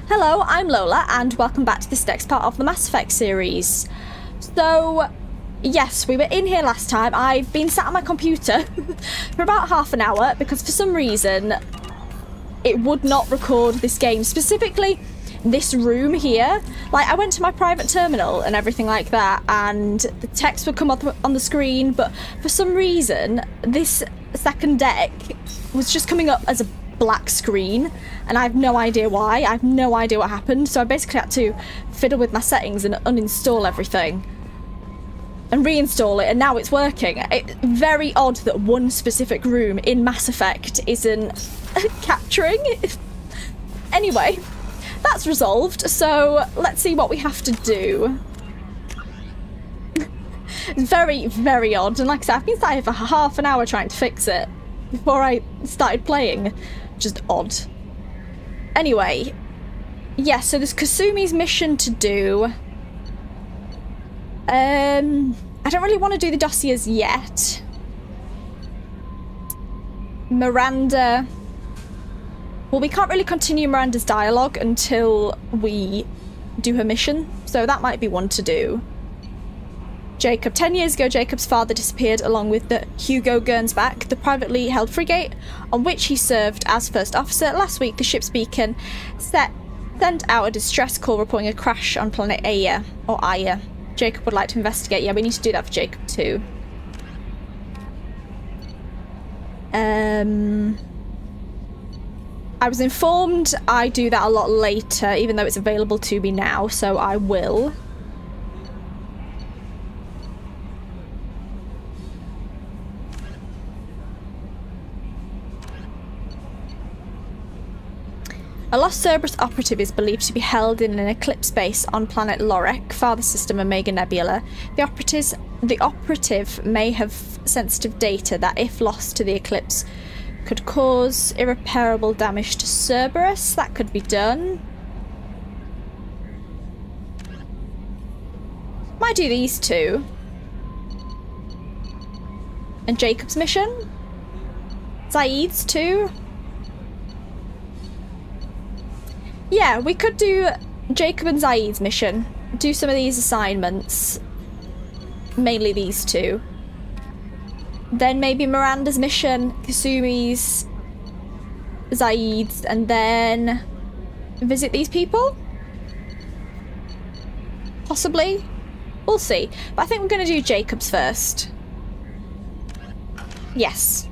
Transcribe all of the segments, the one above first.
Hello, I'm Lola, and welcome back to this next part of the Mass Effect series. So, yes, we were in here last time. I've been sat on my computer for about half an hour because for some reason it would not record this game, specifically this room here. Like, I went to my private terminal and everything like that, and the text would come up on the screen, but for some reason this second deck was just coming up as a black screen, and I have no idea why. I have no idea what happened, so I basically had to fiddle with my settings and uninstall everything and reinstall it, and now it's working. It's very odd that one specific room in Mass Effect isn't capturing. Anyway, that's resolved, so let's see what we have to do. Very, very odd, and like I said, I've been sat here for half an hour trying to fix it before I started playing. Just odd. Anyway, yeah, so there's Kasumi's mission to do. I don't really want to do the dossiers yet. Miranda. Well, we can't really continue Miranda's dialogue until we do her mission, so that might be one to do. Jacob. 10 years ago, Jacob's father disappeared along with the Hugo Gernsback, the privately held frigate on which he served as first officer. Last week, the ship's beacon sent out a distress call reporting a crash on planet Aya, or Aya. Jacob would like to investigate. Yeah, we need to do that for Jacob too. I was informed I do that a lot later, even though it's available to me now, so I will. A lost Cerberus operative is believed to be held in an eclipse base on planet Lorek, father system Omega Nebula. The operative may have sensitive data that, if lost to the eclipse, could cause irreparable damage to Cerberus. That could be done. Might do these two. And Jacob's mission? Zaid's too? Yeah, we could do Jacob and Zaid's mission. Do some of these assignments. Mainly these two. Then maybe Miranda's mission, Kasumi's, Zaid's, and then visit these people? Possibly? We'll see. But I think we're going to do Jacob's first. Yes.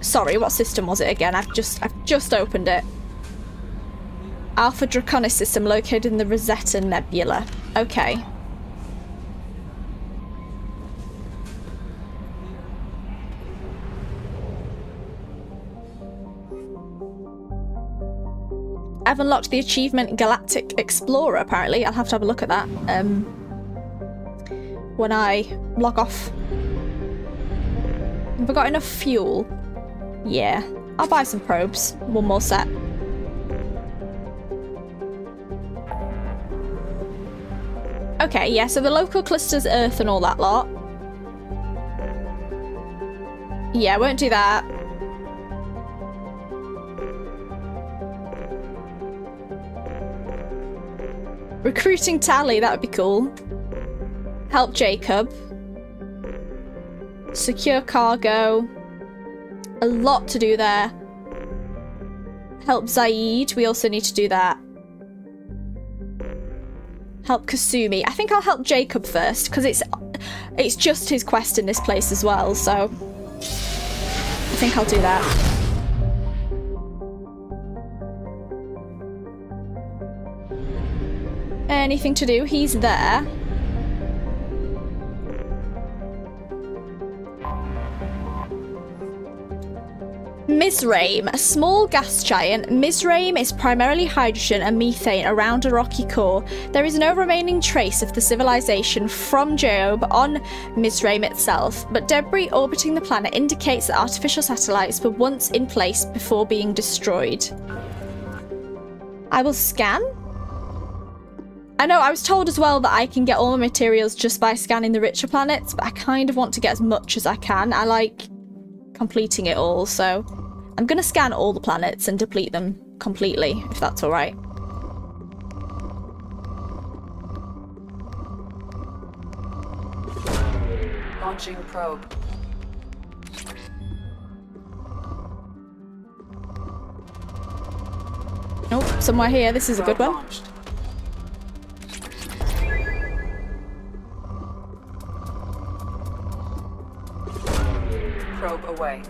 Sorry, what system was it again? I've just opened it. Alpha Draconis system located in the Rosetta Nebula. Okay. I've unlocked the achievement Galactic Explorer, apparently. I'll have to have a look at that when I log off. Have I got enough fuel? Yeah. I'll buy some probes. One more set. Okay, yeah, so the local clusters, Earth and all that lot. Yeah, won't do that. Recruiting Tally, that would be cool. Help Jacob. Secure cargo. A lot to do there. Help Zaid, we also need to do that. Help Kasumi. I think I'll help Jacob first, because it's just his quest in this place as well, so I think I'll do that. Anything to do? He's there. Mizraim, a small gas giant. Mizraim is primarily hydrogen and methane around a rocky core. There is no remaining trace of the civilization from Job on Mizraim itself, but debris orbiting the planet indicates that artificial satellites were once in place before being destroyed. I will scan. I know I was told as well that I can get all the materials just by scanning the richer planets, but I kind of want to get as much as I can. I like completing it all, so I'm gonna scan all the planets and deplete them. completely, if that's all right. Launching probe. Nope, somewhere here. This is a good one. Launched. Probe away.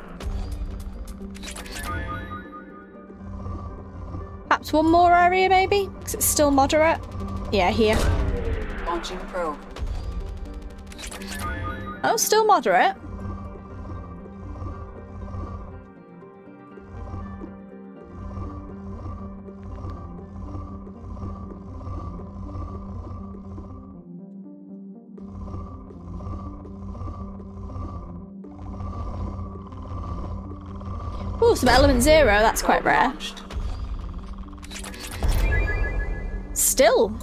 Perhaps one more area, maybe? Because it's still moderate. Yeah, here. Launching probe. Oh, still moderate. Oh, some element 0. That's quite rare. Launched. Still.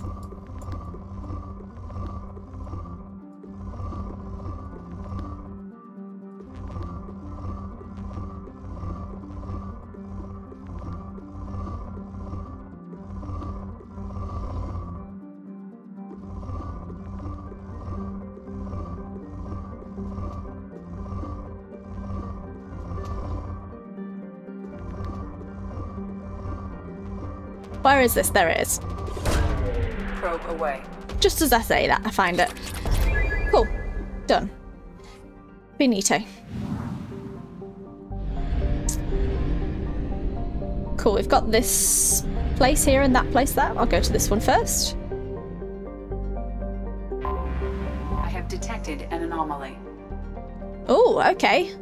Where is this? There it is. Probe away. Just as I say that, I find it. Cool. Done. Finito. Cool, we've got this place here and that place there. I'll go to this one first. I have detected an anomaly. Oh, okay.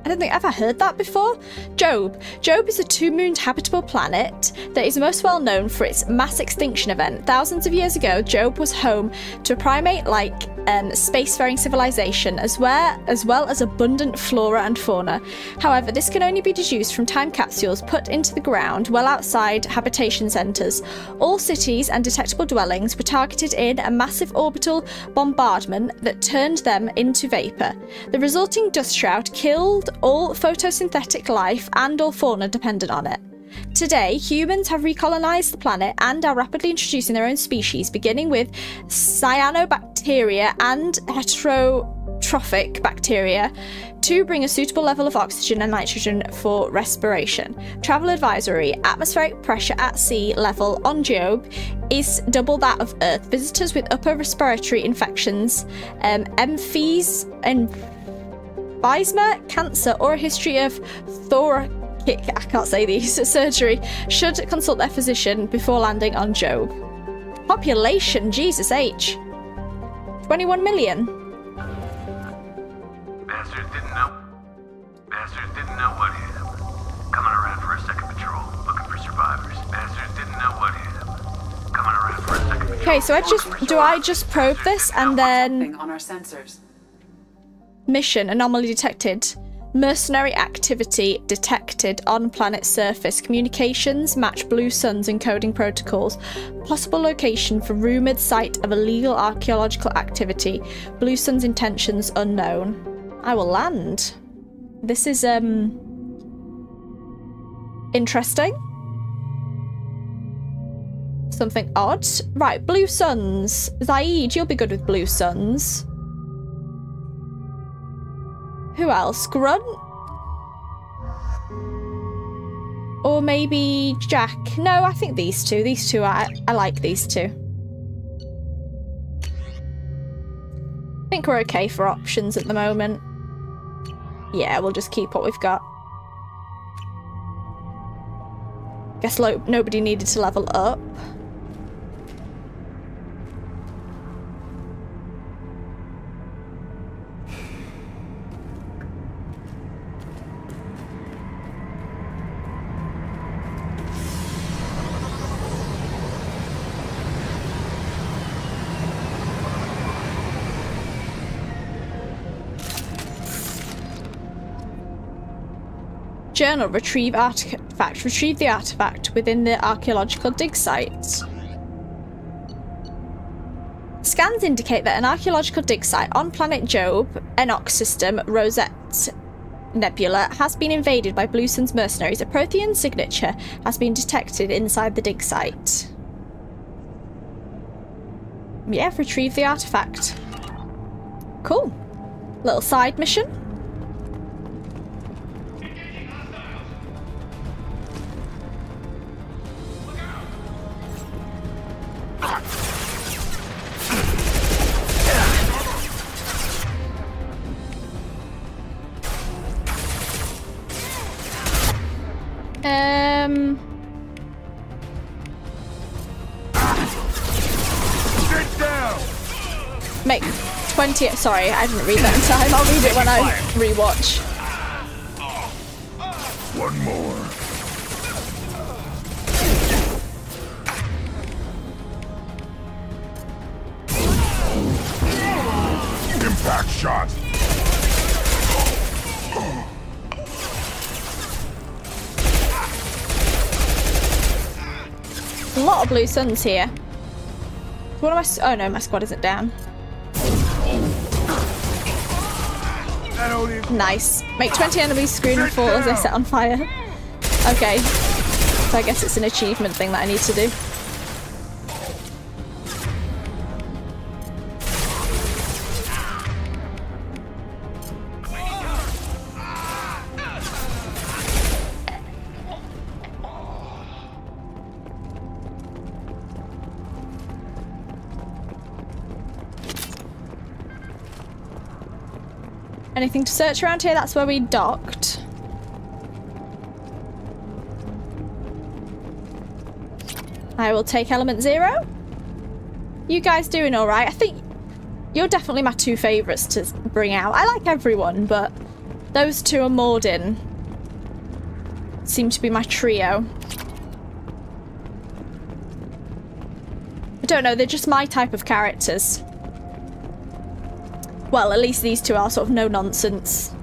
I don't think I've ever heard that before. Job. Job is a two-mooned habitable planet that is most well known for its mass extinction event. Thousands of years ago, Job was home to a primate-like spacefaring civilization, as well as abundant flora and fauna. However, this can only be deduced from time capsules put into the ground well outside habitation centres. All cities and detectable dwellings were targeted in a massive orbital bombardment that turned them into vapour. The resulting dust shroud killed all photosynthetic life and all fauna dependent on it. Today, humans have recolonised the planet and are rapidly introducing their own species, beginning with cyanobacteria and heterotrophic bacteria, to bring a suitable level of oxygen and nitrogen for respiration. Travel advisory: atmospheric pressure at sea level on Job is double that of Earth. Visitors with upper respiratory infections, emphysema, cancer, or a history of I can't say these, surgery should consult their physician before landing on Job. Population, Jesus H. 21 million. Bastards didn't know what hit him. Coming around for a second patrol, looking for survivors. Bastards didn't know what hit him. Coming around for a second patrol. Okay, so I just probe this and then on our sensors. Mission anomaly detected. Mercenary activity detected on planet surface. Communications match Blue Sun's encoding protocols. Possible location for rumoured site of illegal archaeological activity. Blue Sun's intentions unknown. I will land. This is interesting. Something odd. Right, Blue Suns. Zaid, you'll be good with Blue Suns. Who else? Grunt? Or maybe Jack? No, I think these two. These two, I like these two. I think we're okay for options at the moment. Yeah, we'll just keep what we've got. Guess nobody needed to level up. Journal, retrieve artifact. Retrieve the artifact within the archaeological dig site. Scans indicate that an archaeological dig site on planet Job, Enoch system, Rosette Nebula has been invaded by Blue Sun's mercenaries. A Prothean signature has been detected inside the dig site. Yeah, retrieve the artifact. Cool. Little side mission. Make 20. Sorry, I didn't read that in time. I'll read it when I rewatch. One more. Impact shot. A lot of Blue Suns here. What am I? Oh no, my squad isn't down. Nice. Make 20 enemies scream and fall as they set on fire. Okay. So I guess it's an achievement thing that I need to do. Anything to search around here? That's where we docked. I will take element 0. You guys doing alright? I think you're definitely my two favourites to bring out. I like everyone, but those two are Morden. Seem to be my trio. I don't know, they're just my type of characters. Well, at least these two are sort of no-nonsense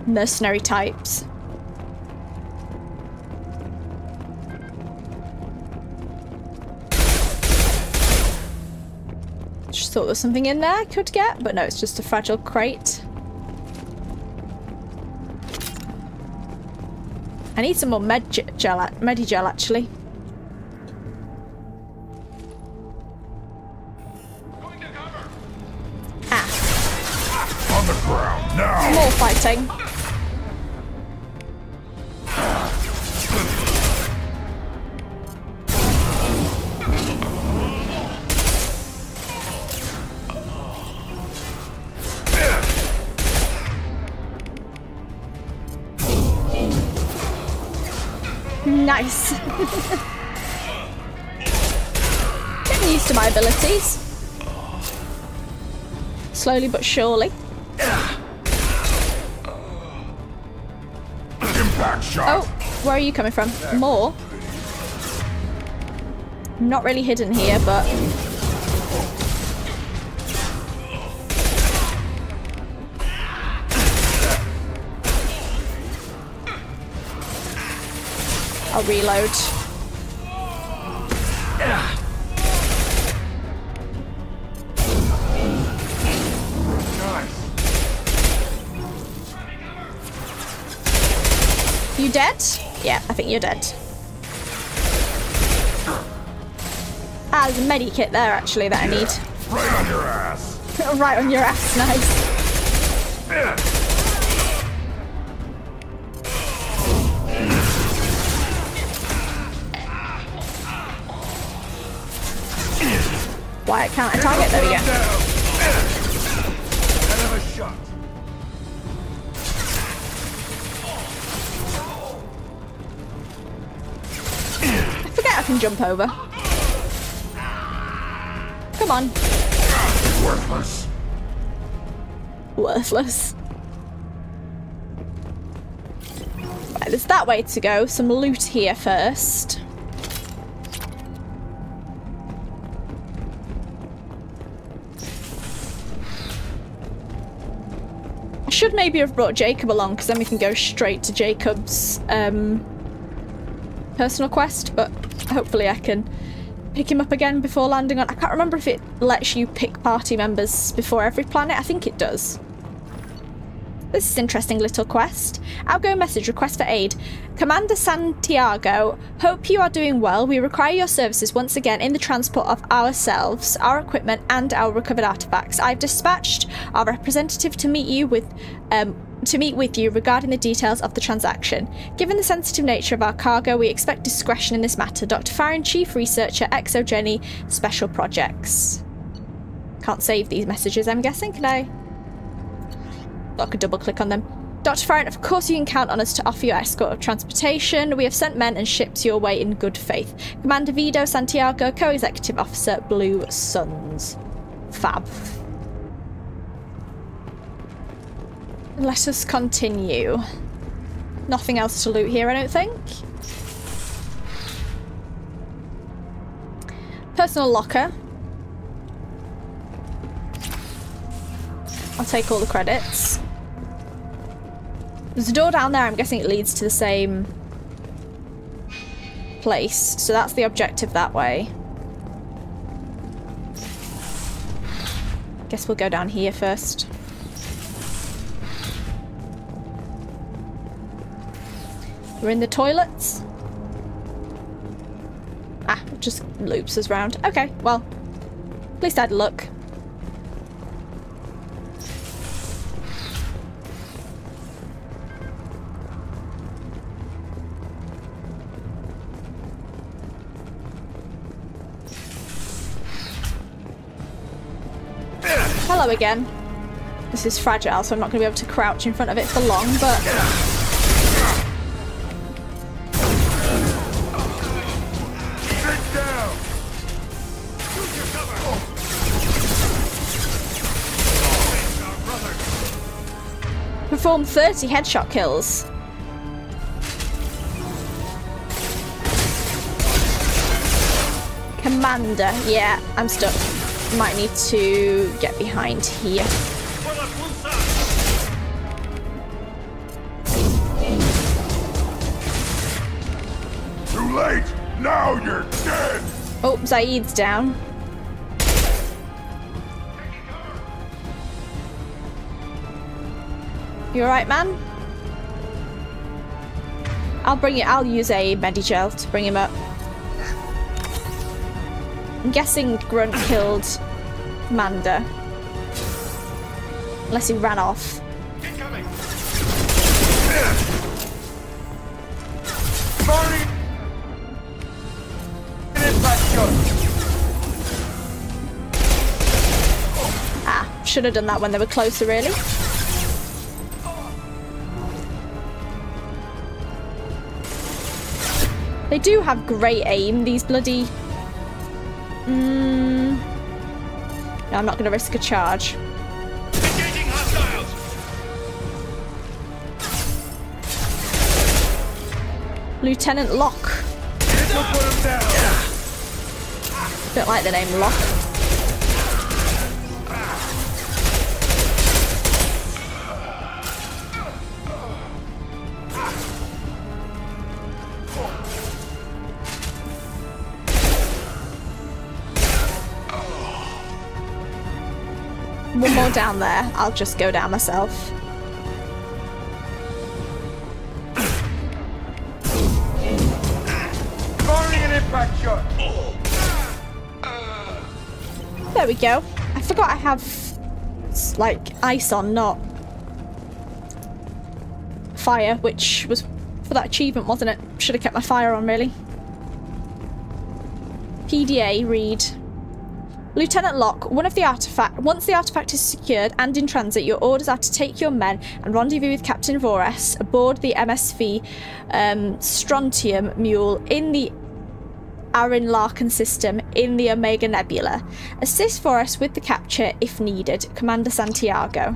mercenary types. Just thought there was something in there I could get, but no, it's just a fragile crate. I need some more Medigel, actually. More fighting. Nice. Getting used to my abilities. Slowly but surely. Oh, where are you coming from? More? Not really hidden here, but... I'll reload. You dead? Yeah, I think you're dead. Ah, there's a medikit there actually that I need. Right on your ass. Right on your ass, nice. Why can't I target? There we go. Another shot. I forget I can jump over. Come on. Worthless. Worthless. Right, there's that way to go. Some loot here first. I should maybe have brought Jacob along because then we can go straight to Jacob's personal quest, but hopefully I can pick him up again before landing on... I can't remember if it lets you pick party members before every planet. I think it does. This is an interesting little quest. Outgoing message, request for aid. Commander Santiago, hope you are doing well. We require your services once again in the transport of ourselves, our equipment, and our recovered artifacts. I've dispatched our representative to meet with you regarding the details of the transaction. Given the sensitive nature of our cargo, we expect discretion in this matter. Dr. Farron, Chief Researcher, Exogeny, Special Projects. Can't save these messages, I'm guessing. Can I? I could double click on them. Dr. Farron, of course you can count on us to offer you escort of transportation. We have sent men and ships your way in good faith. Commander Vido Santiago, Co-Executive Officer, Blue Suns. Fab. Let us continue. Nothing else to loot here, I don't think. Personal locker. I'll take all the credits. There's a door down there, I'm guessing it leads to the same place. So that's the objective that way. Guess we'll go down here first. We're in the toilets. Ah, it just loops us round. Okay, well, at least I had a look. Hello again. This is fragile, so I'm not going to be able to crouch in front of it for long, but... Perform 30 headshot kills. Commander. Yeah, I'm stuck. Might need to get behind here. Too late! Now you're dead! Oh, Zaid's down. You alright, man? I'll use a Medigel to bring him up. I'm guessing Grunt killed Commander. Unless he ran off. Ah, should have done that when they were closer, really. They do have great aim, these bloody... No, I'm not going to risk a charge. Engaging hostiles! Lieutenant Locke. Put him down! Don't like the name Locke. One more down there. I'll just go down myself. Firing an impact shot! There we go. I forgot I have like ice on, not fire, which was for that achievement, wasn't it? Should have kept my fire on, really. PDA, read. Lieutenant Locke, once the artifact is secured and in transit, your orders are to take your men and rendezvous with Captain Vores aboard the MSV Strontium Mule in the Arin Larkin system in the Omega Nebula. Assist Vores with the capture if needed. Commander Santiago.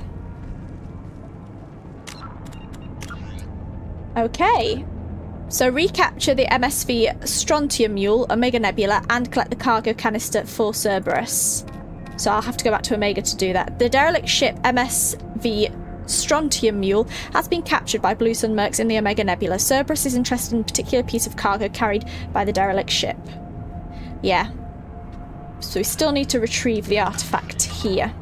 Okay. So recapture the MSV Strontium Mule, Omega Nebula, and collect the cargo canister for Cerberus. So I'll have to go back to Omega to do that. The derelict ship MSV Strontium Mule has been captured by Blue Sun Mercs in the Omega Nebula. Cerberus is interested in a particular piece of cargo carried by the derelict ship. Yeah. So we still need to retrieve the artifact here.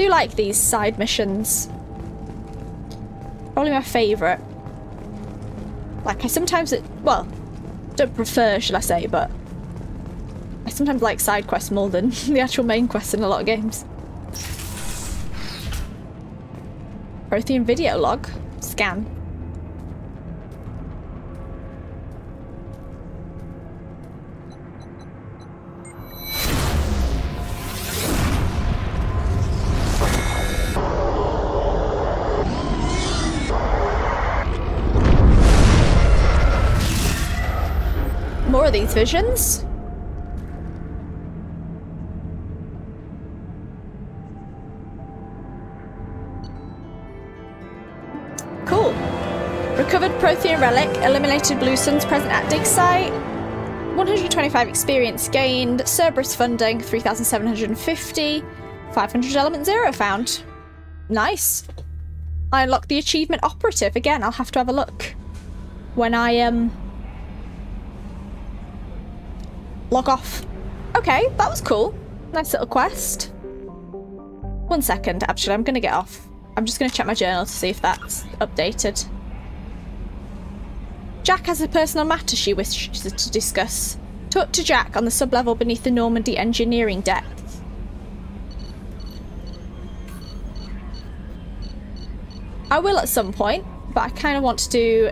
do like these side missions. Probably my favourite. Like, I sometimes, well, don't prefer, should I say, but I sometimes like side quests more than the actual main quests in a lot of games. Prothean video log. Scan. More of these visions. Cool. Recovered Prothean relic, eliminated blue suns present at dig site, 125 experience gained, Cerberus funding 3,750, 500 element 0 found. Nice. I unlocked the achievement operative. Again, I'll have to have a look when I log off. Okay, that was cool. Nice little quest. 1 second, actually, I'm gonna get off. I'm just gonna check my journal to see if that's updated. Jack has a personal matter she wishes to discuss. Talk to Jack on the sub-level beneath the Normandy engineering deck. I will at some point, but I kind of want to do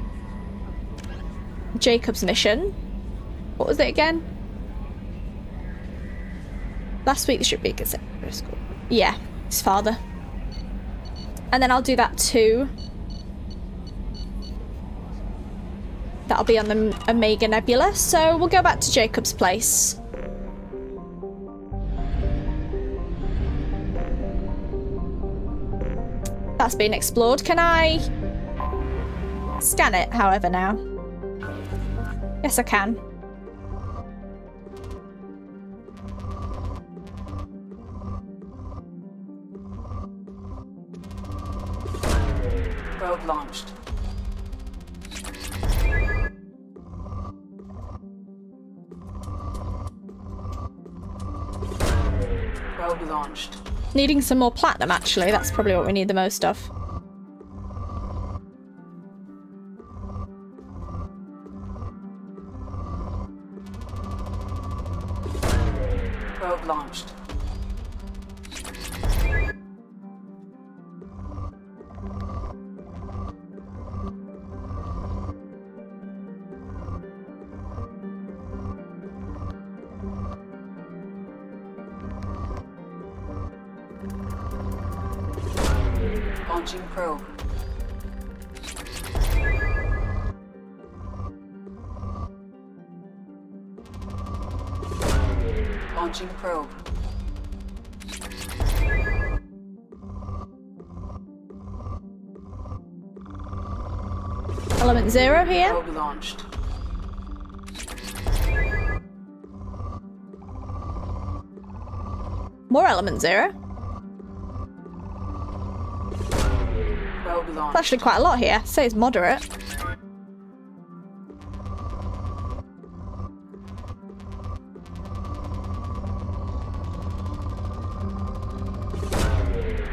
Jacob's mission. What was it again? Last week there should be a school. Yeah, his father. And then I'll do that too. That'll be on the Omega Nebula. So we'll go back to Jacob's place. That's been explored. Can I scan it, however, now? Yes, I can. Probe launched. Probe launched. Needing some more platinum, actually. That's probably what we need the most of. Probe launched. Launching probe. Launching probe. Element 0 here. Probe launched. More element 0. Probe It's launched. actually quite a lot here. Say it's moderate.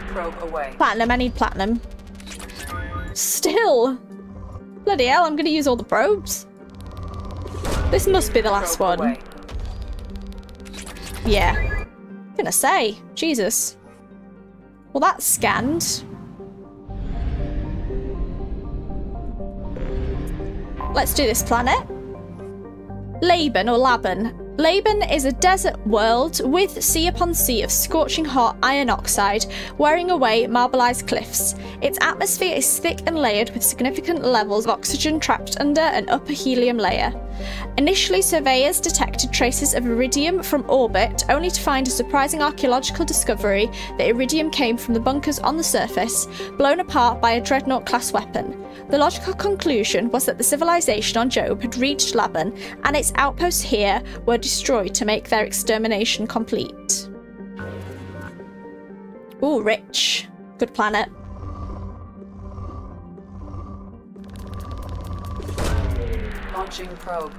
Probe away. Platinum, I need platinum. Still! Bloody hell, I'm gonna use all the probes. This must be the last Probe one. away. Yeah. I'm gonna say. Jesus. Well, that's scanned. Let's do this planet. Laban or Laban. Laban is a desert world with sea upon sea of scorching hot iron oxide wearing away marbleized cliffs. Its atmosphere is thick and layered with significant levels of oxygen trapped under an upper helium layer. Initially, surveyors detected traces of iridium from orbit, only to find a surprising archaeological discovery that iridium came from the bunkers on the surface, blown apart by a dreadnought-class weapon. The logical conclusion was that the civilization on Job had reached Laban, and its outposts here were destroyed to make their extermination complete. Ooh, rich. Good planet. Launching probe.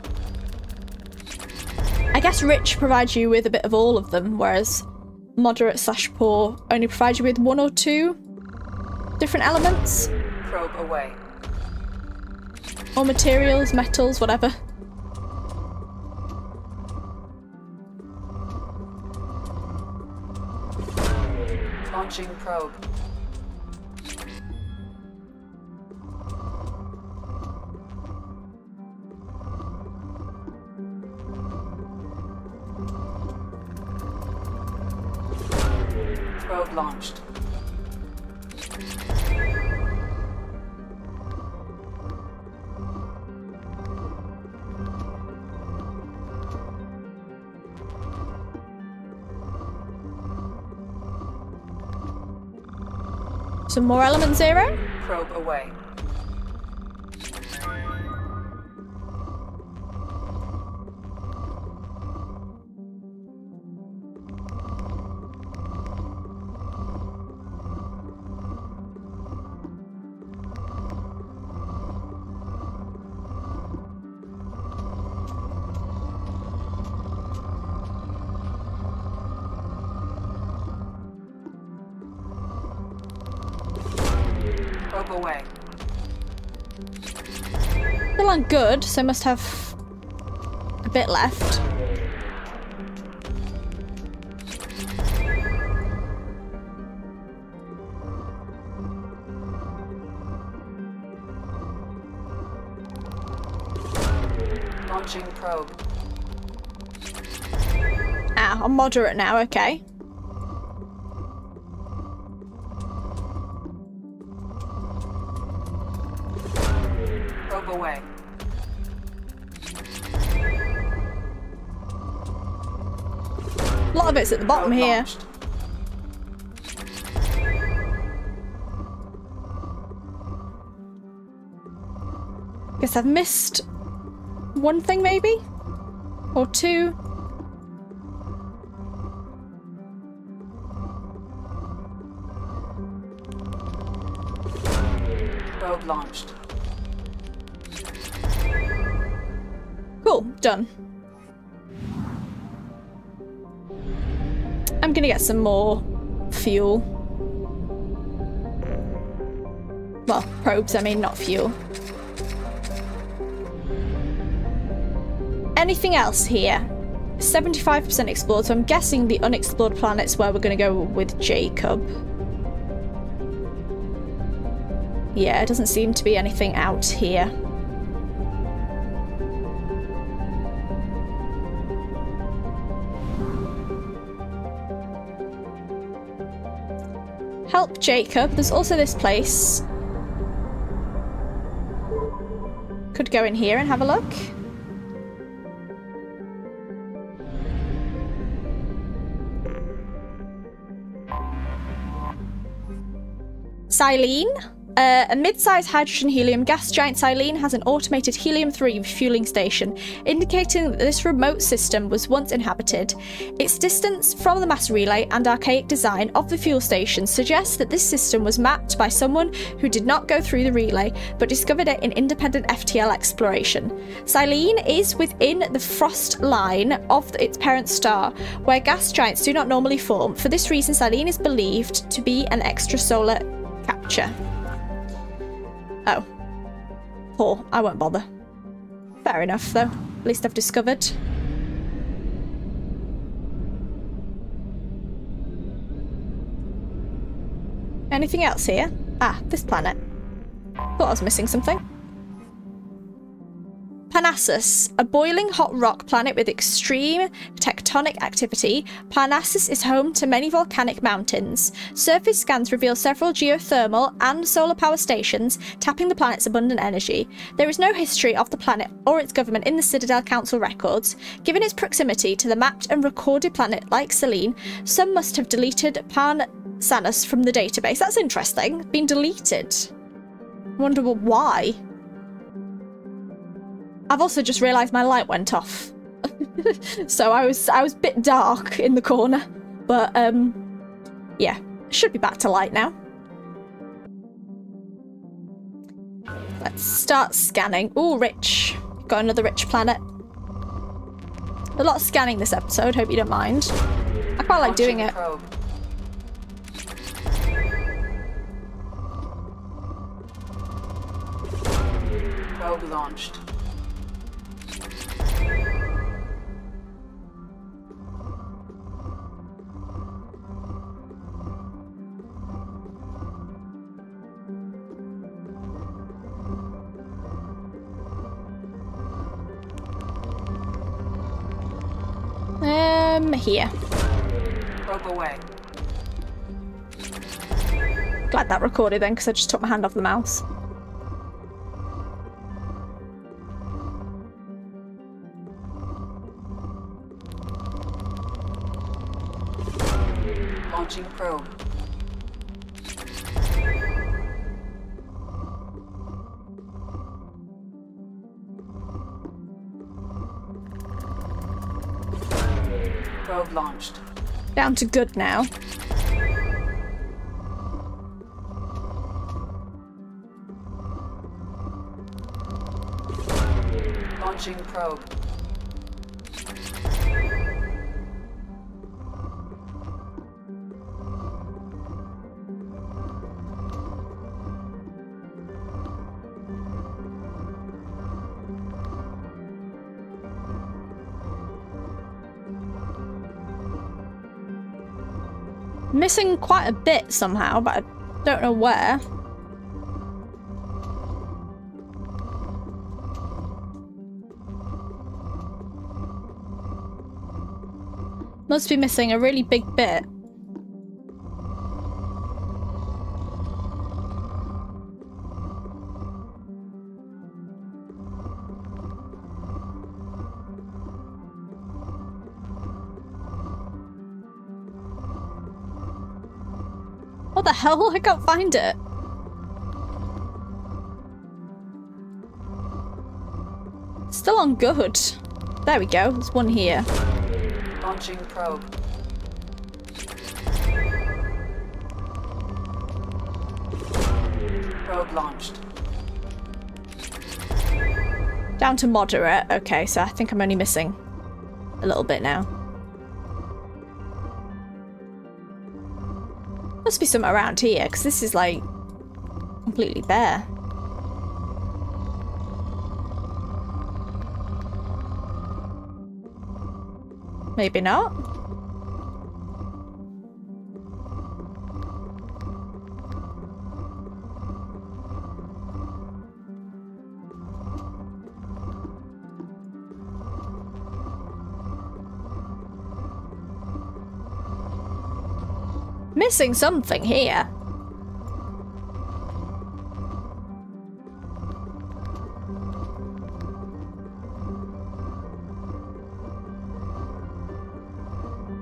I guess rich provides you with a bit of all of them, whereas moderate / poor only provide you with 1 or 2 different elements? Probe away. Or materials, metals, whatever. Launching probe. Probe launched. Some more element 0? Probe away. Probe away. Still on good, so must have a bit left. Launching probe. Ah, I'm moderate now, okay. Probe away. A lot of it's at the bottom Probe here. launched. Guess I've missed 1 thing maybe? Or 2? Probe launched. Cool, done. I'm gonna get some more fuel. Well, probes, I mean, not fuel. Anything else here? 75% explored, so I'm guessing the unexplored planet's where we're gonna go with Jacob. Yeah, it doesn't seem to be anything out here. Help Jacob. There's also this place. Could go in here and have a look. Silene. A mid-sized hydrogen-helium gas giant, Silene has an automated helium-3 refueling station, indicating that this remote system was once inhabited. Its distance from the mass relay and archaic design of the fuel station suggests that this system was mapped by someone who did not go through the relay, but discovered it in independent FTL exploration. Silene is within the frost line of its parent star, where gas giants do not normally form. For this reason, Silene is believed to be an extrasolar capture. Oh. Poor. I won't bother. Fair enough, though. At least I've discovered. Anything else here? Ah, this planet. Thought I was missing something. Parnassus, a boiling hot rock planet with extreme tectonic activity. Parnassus is home to many volcanic mountains. Surface scans reveal several geothermal and solar power stations tapping the planet's abundant energy. There is no history of the planet or its government in the Citadel Council records. Given its proximity to the mapped and recorded planet like Selene, some must have deleted Parnassus from the database. That's interesting. Been deleted. Wonder why. I've also just realised my light went off. So I was a bit dark in the corner. But, yeah. Should be back to light now. Let's start scanning. Ooh, rich. Got another rich planet. A lot of scanning this episode, hope you don't mind. I quite like doing Launching it. probe. Probe launched. Here. Probe away. Glad that recorded then, because I just took my hand off the mouse. Launching probe. Probe launched. Down to good now. Launching probe. Missing quite a bit somehow, but I don't know where. Must be missing a really big bit. What the hell? I can't find it. Still on good. There we go. There's one here. Launching probe. Probe launched. Down to moderate. Okay, so I think I'm only missing a little bit now. Must be something around here, because this is like completely bare. Maybe not. Missing something here.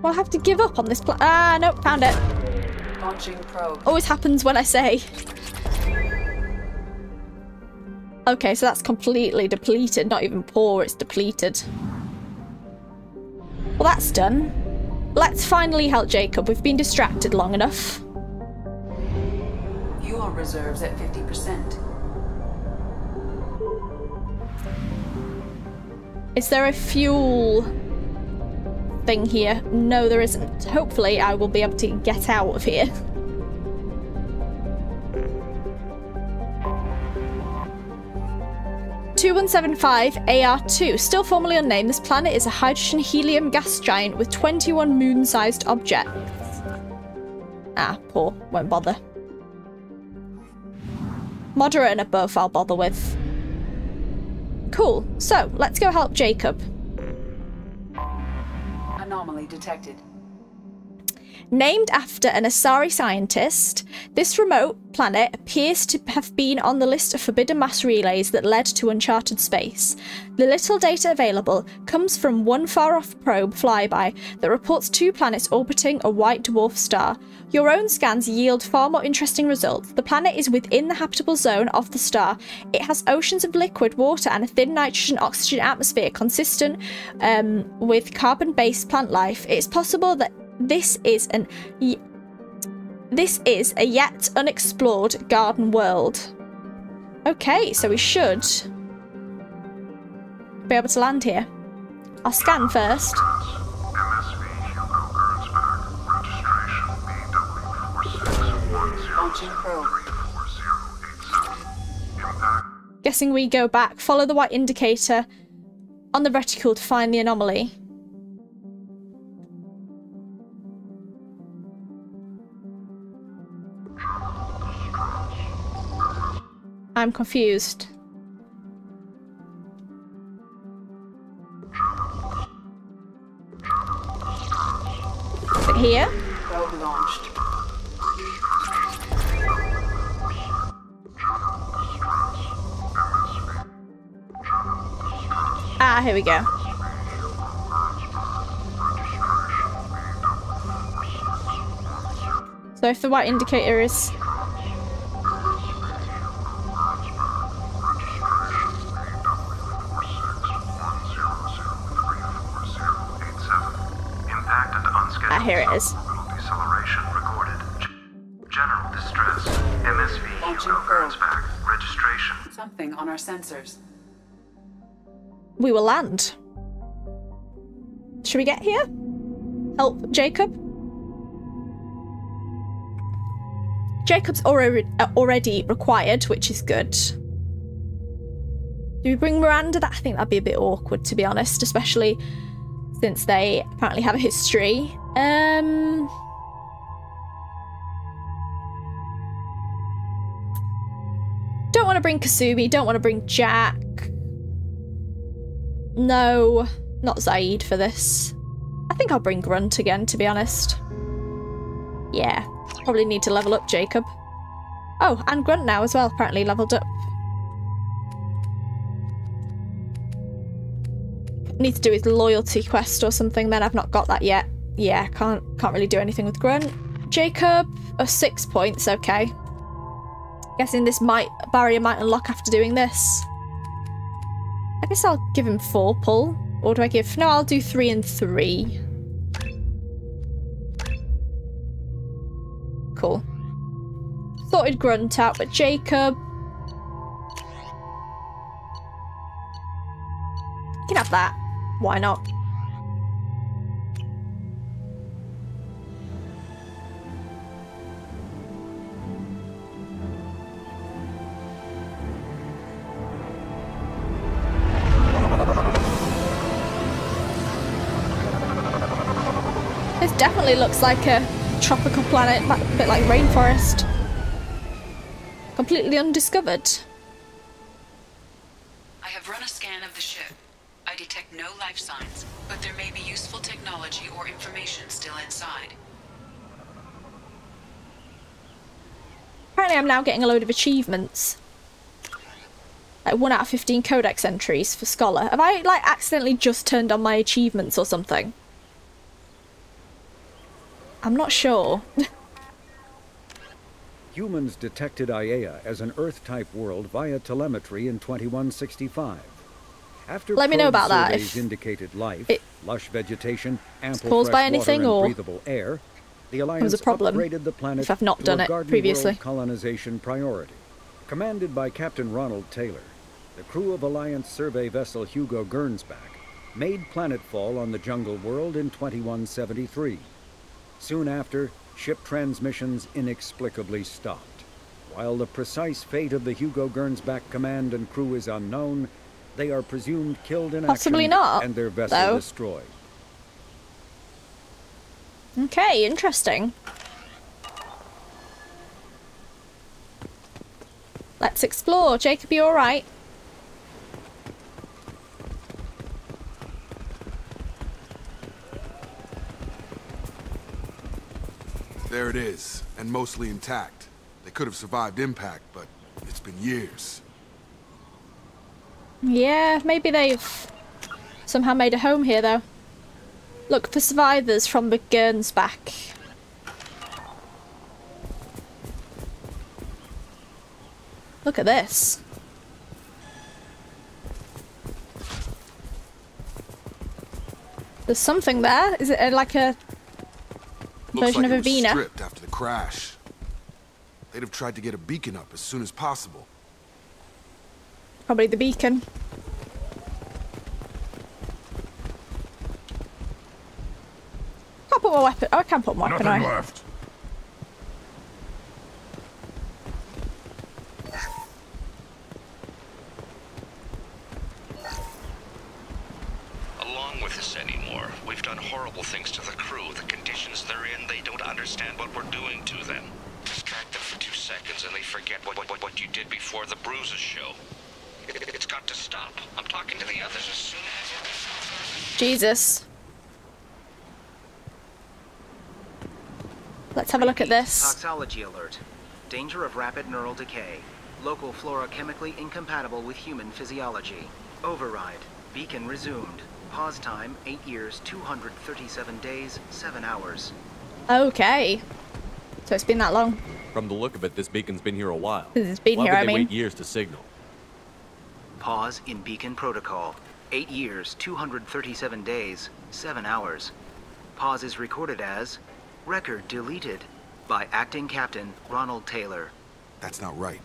Well, I have to give up on this plan. Ah, nope, found it. Launching probe. Always happens when I say. Okay, so that's completely depleted. Not even poor, it's depleted. Well, that's done. Let's finally help Jacob. We've been distracted long enough. Fuel reserves at 50%. Is there a fuel thing here? No, there isn't. Hopefully, I will be able to get out of here. (2175) AR2. Still formerly unnamed, this planet is a hydrogen-helium gas giant with 21 moon-sized objects. Ah, poor. Won't bother. Moderate and above I'll bother with. Cool. So, let's go help Jacob. Anomaly detected. Named after an Asari scientist, this remote planet appears to have been on the list of forbidden mass relays that led to uncharted space. The little data available comes from one far-off probe flyby that reports 2 planets orbiting a white dwarf star. Your own scans yield far more interesting results. The planet is within the habitable zone of the star. It has oceans of liquid water and a thin nitrogen-oxygen atmosphere consistent with carbon-based plant life. It's possible that this is a yet unexplored garden world. Okay, so we should be able to land here. I'll scan first. MSV Hugo Gernsback. Launching probe. 34087. Impact. Guessing we go back. Follow the white indicator on the reticle to find the anomaly. I'm confused. Is it here? Probe launched. Ah, here we go. So if the white indicator is... Ah, here it is. Deceleration recorded. General distress. MSV Launching Hugo probe. Gernsback. Registration. Something on our sensors. We will land. Should we get here? Help Jacob? Jacob's already required, which is good. Do we bring Miranda? I think that'd be a bit awkward, to be honest, especially since they apparently have a history. Don't want to bring Kasumi, don't want to bring Jack. No, not Zaid for this. I think I'll bring Grunt again, to be honest. Yeah, probably need to level up Jacob. Oh, and Grunt now as well, apparently leveled up. Need to do his loyalty quest or something then, I've not got that yet. Yeah, can't really do anything with Grunt. Jacob, 6 points, okay. Guessing this barrier might unlock after doing this. I guess I'll give him 4 pull. Or do I give... No, I'll do 3 and 3. Cool. Sorted Grunt out, but Jacob... You can have that. Why not? This definitely looks like a tropical planet, a bit like rainforest. Completely undiscovered. I have run a scan of the ship. I detect no life signs, but there may be useful technology or information still inside. Apparently I'm now getting a load of achievements. Like 1 out of 15 codex entries for Scholar. Have I, like, accidentally just turned on my achievements or something? I'm not sure. Humans detected Aiea as an Earth-type world via telemetry in 2165. After Let me know about that. surveys indicated life, lush vegetation, ample caused by fresh anything water, or and breathable air, the Alliance a problem upgraded the planet if I've not to done a it garden previously. world colonization priority. Commanded by Captain Ronald Taylor, the crew of Alliance survey vessel Hugo Gernsback made planetfall on the jungle world in 2173. Soon after, ship transmissions inexplicably stopped. While the precise fate of the Hugo Gernsback command and crew is unknown, they are presumed killed in Possibly action not, and their vessel though. destroyed. Okay, interesting. Let's explore. Jacob, you alright? There it is, and mostly intact. They could have survived impact, but it's been years. Yeah, maybe they've somehow made a home here, though. Look for survivors from the Gernsback. Look at this. There's something there. Is it like a version Looks like of it was Avena? stripped after the crash. They'd have tried to get a beacon up as soon as possible. Probably the beacon. Can't put my weapon. Oh, I can put my weapon away. left. horrible things to the crew. The conditions they're in, they don't understand what we're doing to them. Distract them for 2 seconds and they forget what you did before the bruises show. It's got to stop. I'm talking to the others as soon as... Jesus. Let's have a look at this. Toxology alert. Danger of rapid neural decay. Local flora chemically incompatible with human physiology. Override. Beacon resumed. Pause time 8 years, 237 days, 7 hours. Okay. So it's been that long. From the look of it, this beacon's been here a while. It's been Why here, would I they mean. wait years to signal? Pause in beacon protocol. 8 years, 237 days, 7 hours. Pause is recorded as record deleted by Acting Captain Ronald Taylor. That's not right.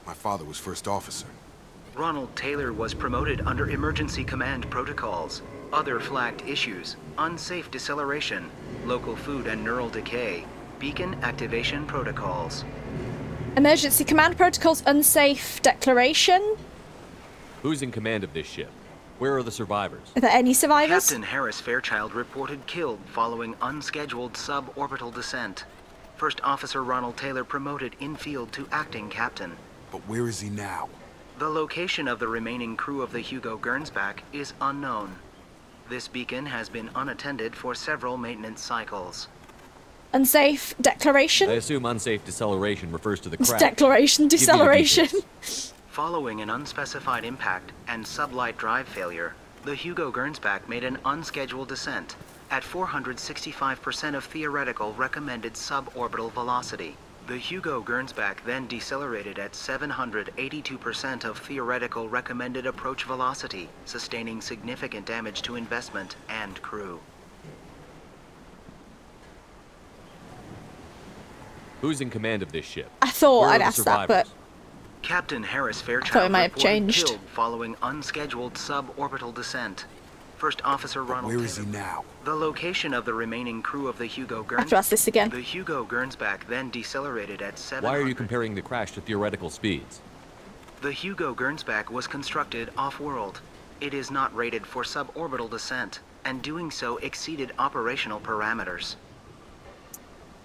My father was first officer. Ronald Taylor was promoted under emergency command protocols. Other flagged issues: unsafe deceleration, local food and neural decay, beacon activation protocols. Emergency command protocols, unsafe declaration. Who's in command of this ship? Where are the survivors? Are there any survivors? Captain Harris Fairchild reported killed following unscheduled suborbital descent. First Officer Ronald Taylor promoted in-field to acting captain. But where is he now? The location of the remaining crew of the Hugo Gernsback is unknown. This beacon has been unattended for several maintenance cycles. Unsafe declaration? I assume unsafe deceleration refers to the crash. Declaration, Give me the deceleration. details. Following an unspecified impact and sublight drive failure, the Hugo Gernsback made an unscheduled descent at 465% of theoretical recommended suborbital velocity. The Hugo Gernsback then decelerated at 782% of theoretical recommended approach velocity, sustaining significant damage to investment and crew. Who's in command of this ship? I thought Where are I'd the ask that, but survivors? Captain Harris thought Fairchild it might have reported changed. killed following unscheduled suborbital descent. First Officer Ronald Where is he Taylor. now? The location of the remaining crew of the Hugo I have to ask Gernsback. this again. The Hugo Gernsback then decelerated at 700. Why are you comparing the crash to theoretical speeds? The Hugo Gernsback was constructed off-world. It is not rated for suborbital descent, and doing so exceeded operational parameters.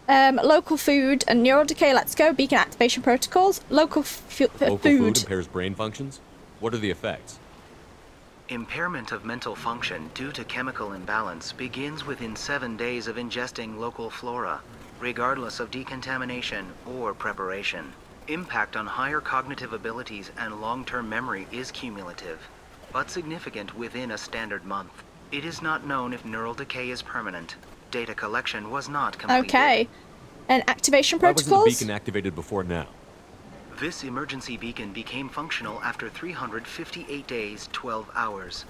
Local food and neural decay. Let's go. Beacon activation protocols. Local Local food food. impairs brain functions? What are the effects? Impairment of mental function due to chemical imbalance begins within 7 days of ingesting local flora, regardless of decontamination or preparation. Impact on higher cognitive abilities and long-term memory is cumulative, but significant within a standard month. It is not known if neural decay is permanent. Data collection was not completed. Okay. And activation Why wasn't the protocols? beacon activated before now? This emergency beacon became functional after 358 days, 12 hours,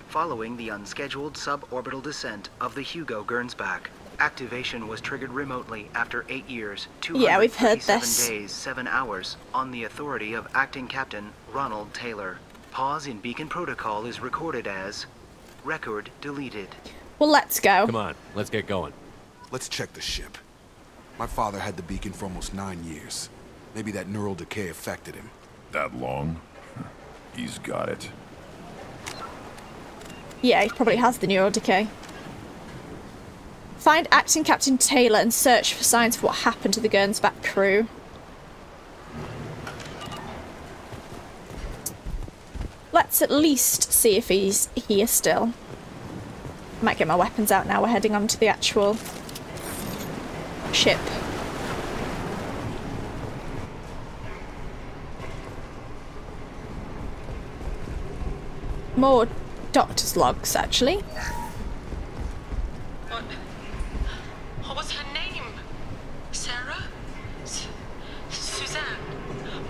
following the unscheduled suborbital descent of the Hugo Gernsback. Activation was triggered remotely after 8 years, Yeah, we've heard 237 this. days, 7 hours, on the authority of Acting Captain Ronald Taylor. Pause in beacon protocol is recorded as record deleted. Well, let's go. Come on, let's get going. Let's check the ship. My father had the beacon for almost 9 years. Maybe that neural decay affected him. That long? He's got it. Yeah, he probably has the neural decay. Find Acting Captain Taylor and search for signs of what happened to the Gernsback crew. Let's at least see if he's here still. Might get my weapons out now. We're heading on to the actual ship. More doctor's logs, actually. What was her name? Sarah? Suzanne?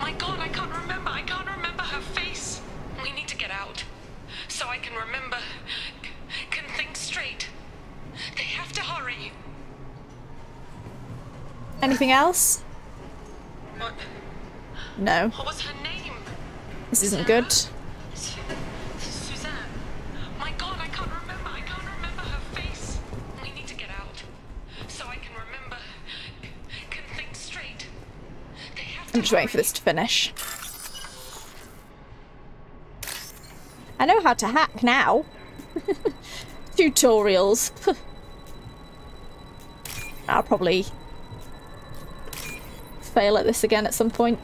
My God, I can't remember. I can't remember her face. We need to get out. So I can remember. Can think straight. They have to hurry. Anything else? What? No. What was her name? This isn't good. Suzanne. My God, I can't remember. I can't remember her face. We need to get out. So I can remember. Can think straight. They have to I'm just waiting for hurry. this to finish. I know how to hack now. Tutorials. I'll probably fail at this again at some point.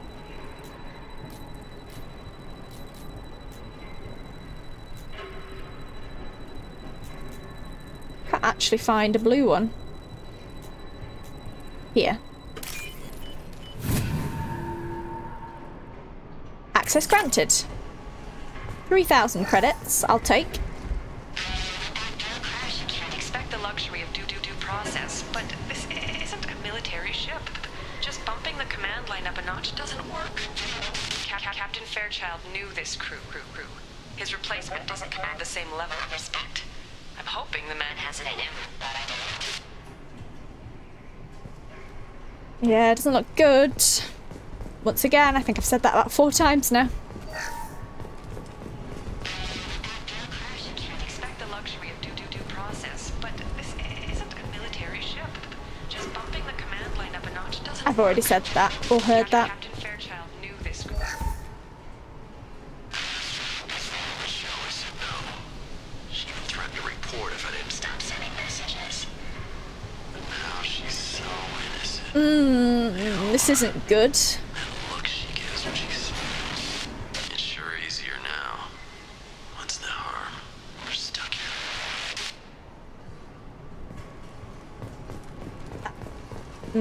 Can't actually find a blue one. Here. Access granted. 3,000 credits, I'll take. Expect the luxury of due process, but this isn't a military ship. Just bumping the command line up a notch doesn't work. Captain Fairchild knew this crew. His replacement doesn't command the same level of respect. I'm hoping the man has it in him, but I don't. Yeah, it doesn't look good. Once again, I think I've said that about 4 times now. Expect the luxury of due process, but this isn't a military ship. Just bumping the command line up a notch doesn't. I've already said that or heard that. Captain Fairchild knew this. She even threatened to report if I didn't stop sending messages. But now she's so innocent. This isn't good. The look she gives when she's... It's sure easier now. What's the harm? We're stuck here.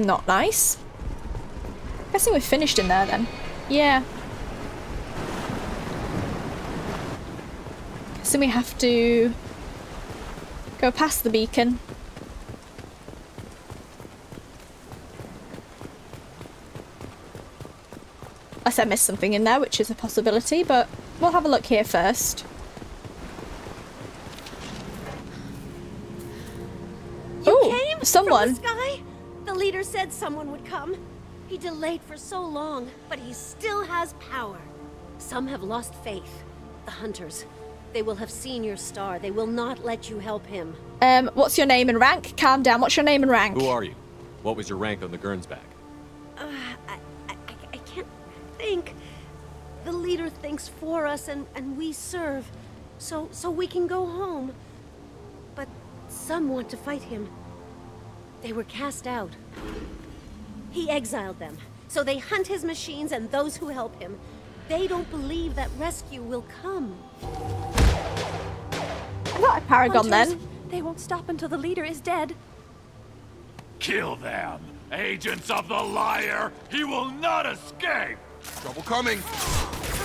Not nice. Guessing we're finished in there then. Yeah. So we have to go past the beacon. Unless I missed something in there, which is a possibility, but we'll have a look here first. Came someone. from the sky? The leader said someone would come. He delayed for so long, but he still has power. Some have lost faith. The hunters. They will have seen your star. They will not let you help him. What's your name and rank? Calm down. What's your name and rank? Who are you? What was your rank on the Gernsback? I can't think. The leader thinks for us and we serve. So we can go home. But some want to fight him. They were cast out. He exiled them. So they hunt his machines and those who help him. They don't believe that rescue will come. I'm not a paragon then. They won't stop until the leader is dead. Kill them! Agents of the liar! He will not escape! Trouble coming.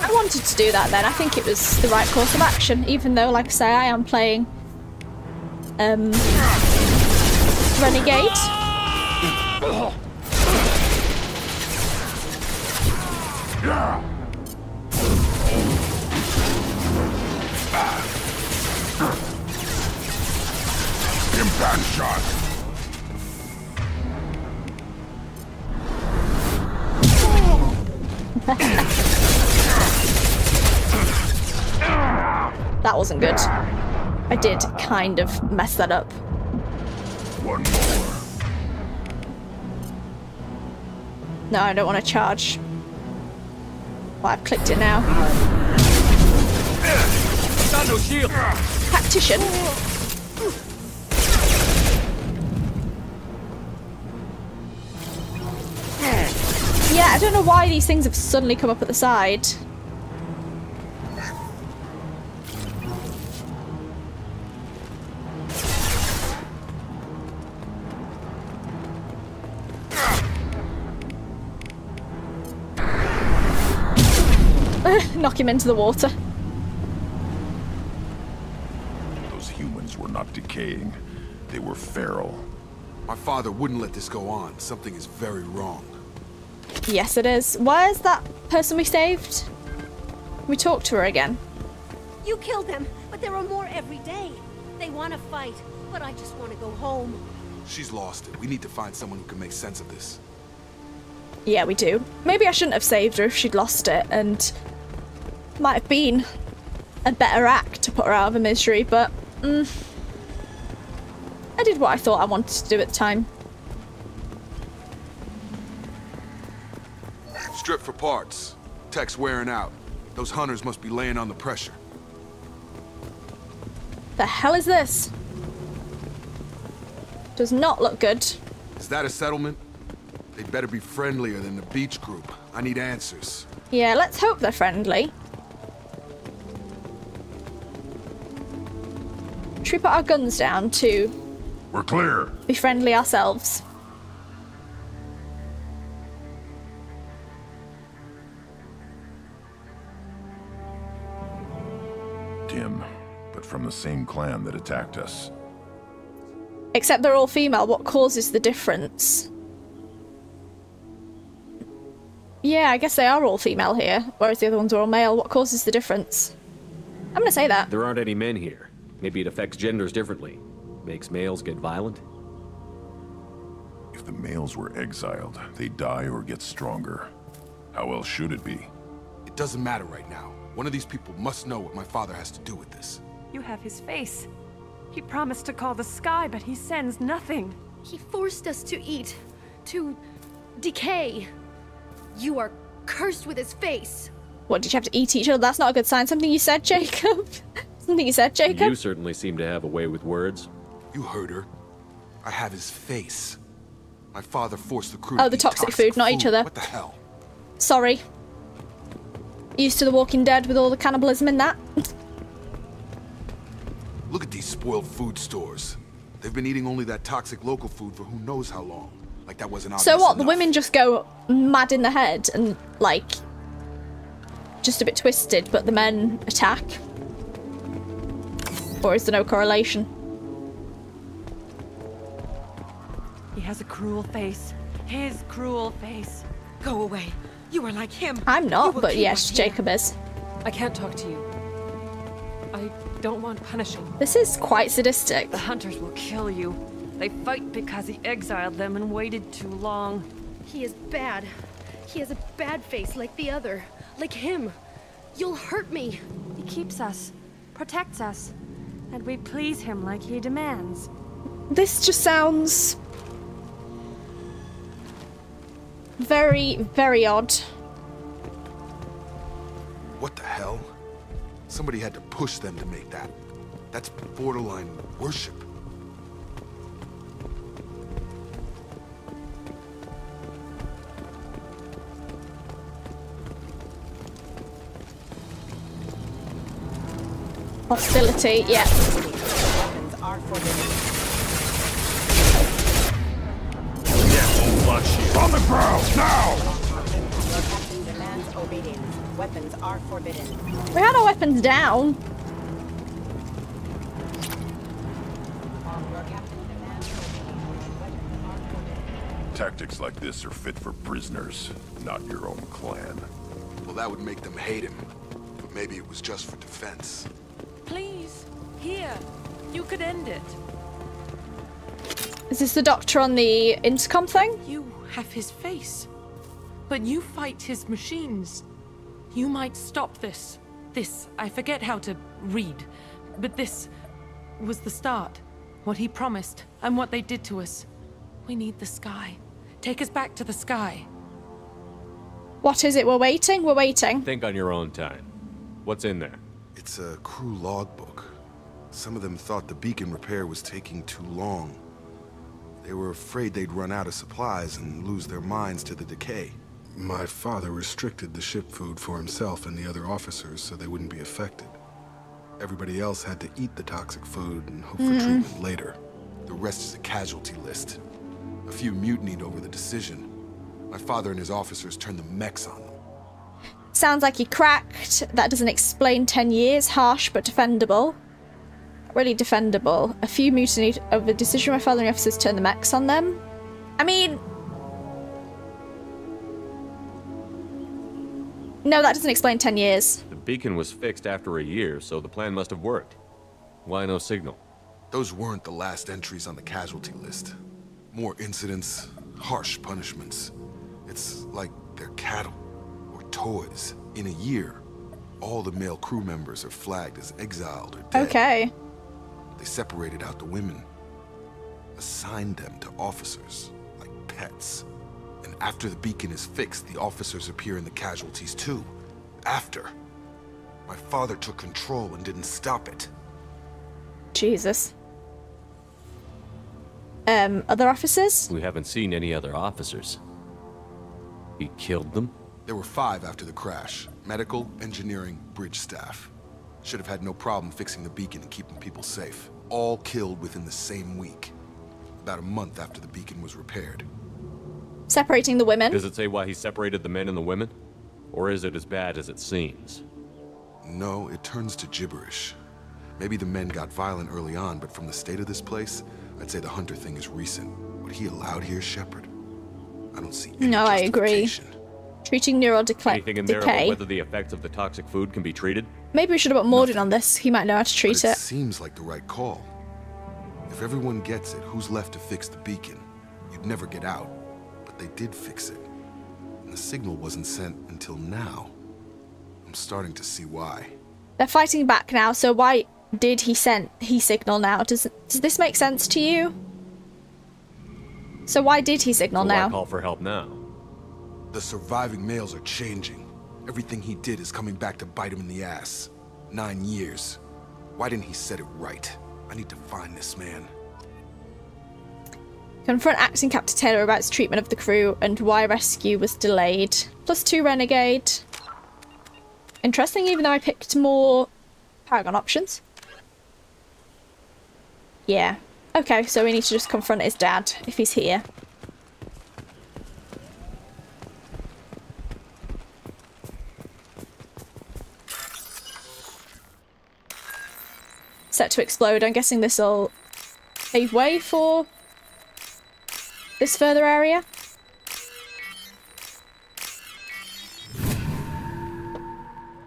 I wanted to do that then. I think it was the right course of action, even though, like I say, I am playing Renegade. Impact shot! That wasn't good. I did kind of mess that up. One more. No, I don't want to charge. Well, I've clicked it now. Got no shield. Tactician. Yeah, I don't know why these things have suddenly come up at the side. Knock him into the water. Those humans were not decaying. They were feral. My father wouldn't let this go on. Something is very wrong. Yes, it is. Where's that person we saved? We talked to her again. You killed them, but there are more every day. They want to fight, but I just want to go home. She's lost it. We need to find someone who can make sense of this. Yeah, we do. Maybe I shouldn't have saved her if she'd lost it, and might have been a better act to put her out of her misery, but I did what I thought I wanted to do at the time. Strip for parts. Tech's wearing out. Those hunters must be laying on the pressure. The hell is this? Does not look good. Is that a settlement? They'd better be friendlier than the beach group. I need answers. Yeah, let's hope they're friendly. Should we put our guns down to... We're clear. Be friendly ourselves? Dim, but from the same clan that attacked us. Except they're all female. What causes the difference? Yeah, I guess they are all female here, whereas the other ones are all male. What causes the difference? I'm gonna say that. There aren't any men here. Maybe it affects genders differently. Makes males get violent? If the males were exiled, they die or get stronger. How else should it be? It doesn't matter right now. One of these people must know what my father has to do with this. You have his face. He promised to call the sky, but he sends nothing. He forced us to eat, to decay. You are cursed with his face. What, did you have to eat each other? That's not a good sign. Something you said, Jacob? Something you said, Jacob? You certainly seem to have a way with words. You heard her. I have his face. My father forced the crew Oh, to the eat toxic food, not each other. What the hell? Sorry. Used to The Walking Dead with all the cannibalism in that. Look at these spoiled food stores. They've been eating only that toxic local food for who knows how long. Like that wasn't obvious So what, the enough. women just go mad in the head and, like, just a bit twisted, but the men attack? Or is there no correlation? He has a cruel face. His cruel face. Go away. You are like him. I'm You not, will but keep yes, us here. Jacob is. I can't talk to you. I don't want punishing. This is quite sadistic. The hunters will kill you. They fight because he exiled them and waited too long. He is bad. He has a bad face like the other. Like him. You'll hurt me. He keeps us, protects us, and we please him like he demands. This just sounds... very, very odd. What the hell? Somebody had to push them to make that. That's borderline worship. Hostility, yeah. On the ground, now! Demands obedience. Weapons are forbidden. We had our weapons down. Tactics like this are fit for prisoners, not your own clan. Well, that would make them hate him. But maybe it was just for defense. Please, here. You could end it. Is this the doctor on the intercom thing? You have his face. But you fight his machines. You might stop this. This, I forget how to read. But this was the start. What he promised, and what they did to us. We need the sky. Take us back to the sky. What is it? We're waiting? We're waiting. Think on your own time. What's in there? It's a crew logbook. Some of them thought the beacon repair was taking too long. They were afraid they'd run out of supplies and lose their minds to the decay. My father restricted the ship food for himself and the other officers so they wouldn't be affected. Everybody else had to eat the toxic food and hope for treatment later. The rest is a casualty list. A few mutinied over the decision. My father and his officers turned the mechs on them. Sounds like he cracked. That doesn't explain 10 years. Harsh, but defendable. Really defendable. A few mutinied over the decision. My father and the officers turned the mechs on them. I mean... no, that doesn't explain 10 years. The beacon was fixed after a year, so the plan must have worked. Why no signal? Those weren't the last entries on the casualty list. More incidents, harsh punishments. It's like they're cattle or toys. In a year, all the male crew members are flagged as exiled or dead. Okay. They separated out the women, assigned them to officers, like pets. And after the beacon is fixed, the officers appear in the casualties too. After. My father took control and didn't stop it. Jesus. other officers? We haven't seen any other officers. He killed them? There were 5 after the crash. Medical, engineering, bridge staff. Should have had no problem fixing the beacon and keeping people safe. All killed within the same week. About a month after the beacon was repaired. Separating the women? Does it say why he separated the men and the women? Or is it as bad as it seems? No, it turns to gibberish. Maybe the men got violent early on, but from the state of this place, I'd say the Hunter thing is recent. What he allowed here, Shepard? I don't see any No, I agree. justification. Treating neural Anything in there about decay. whether the effects of the toxic food can be treated? Maybe we should have put Morden on this. He might know how to treat But it. it seems like the right call. If everyone gets it, who's left to fix the beacon? You'd never get out. But they did fix it. And the signal wasn't sent until now. I'm starting to see why. They're fighting back now, so why did he signal now? Does this make sense to you? So why did he signal So now? why call for help now? The surviving males are changing. Everything he did is coming back to bite him in the ass. 9 years. Why didn't he set it right? I need to find this man. Confront acting Captain Taylor about his treatment of the crew and why rescue was delayed. +2 Renegade. Interesting, even though I picked more Paragon options. Yeah. Okay, so we need to just confront his dad, if he's here. Set to explode. I'm guessing this will pave way for this further area.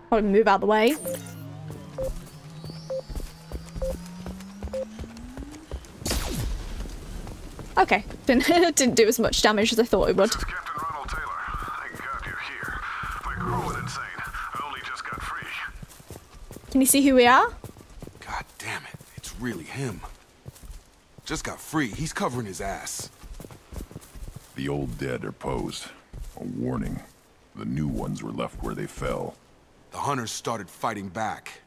Probably move out of the way. Okay, didn't do as much damage as I thought it would. This is Captain Ronald Taylor. Thank God you're here. My crew went insane. I only just got free. Can you see who we are? God damn it. It's really him. Just got free. He's covering his ass. The old dead are posed. A warning. The new ones were left where they fell. The hunters started fighting back.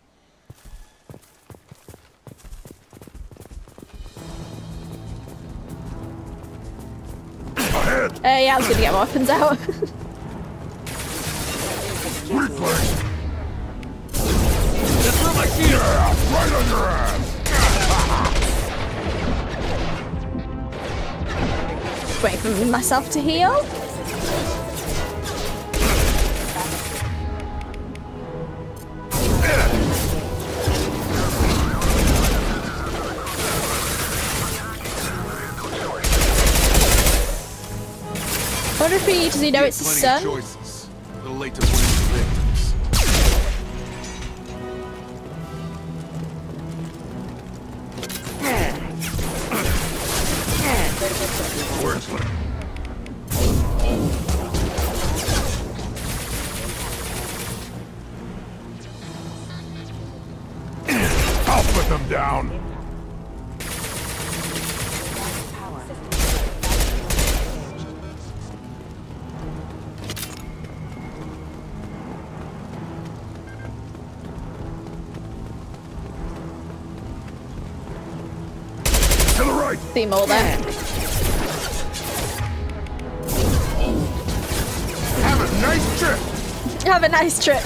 Yeah, I was gonna get my weapons out. Right on your ass! Wait for myself to heal. I wonder if does he know it's his son? Choices. A little late to blame the victims. Wordsworth. I'll put them down. To the right. See him all there. Have a nice trip. Have a nice trip.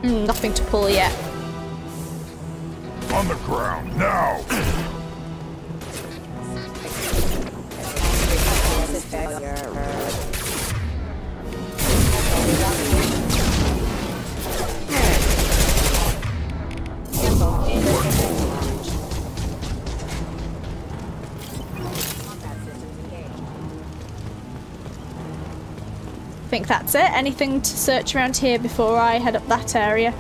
Nothing to pull yet. On the ground now. I think that's it. Anything to search around here before I head up that area?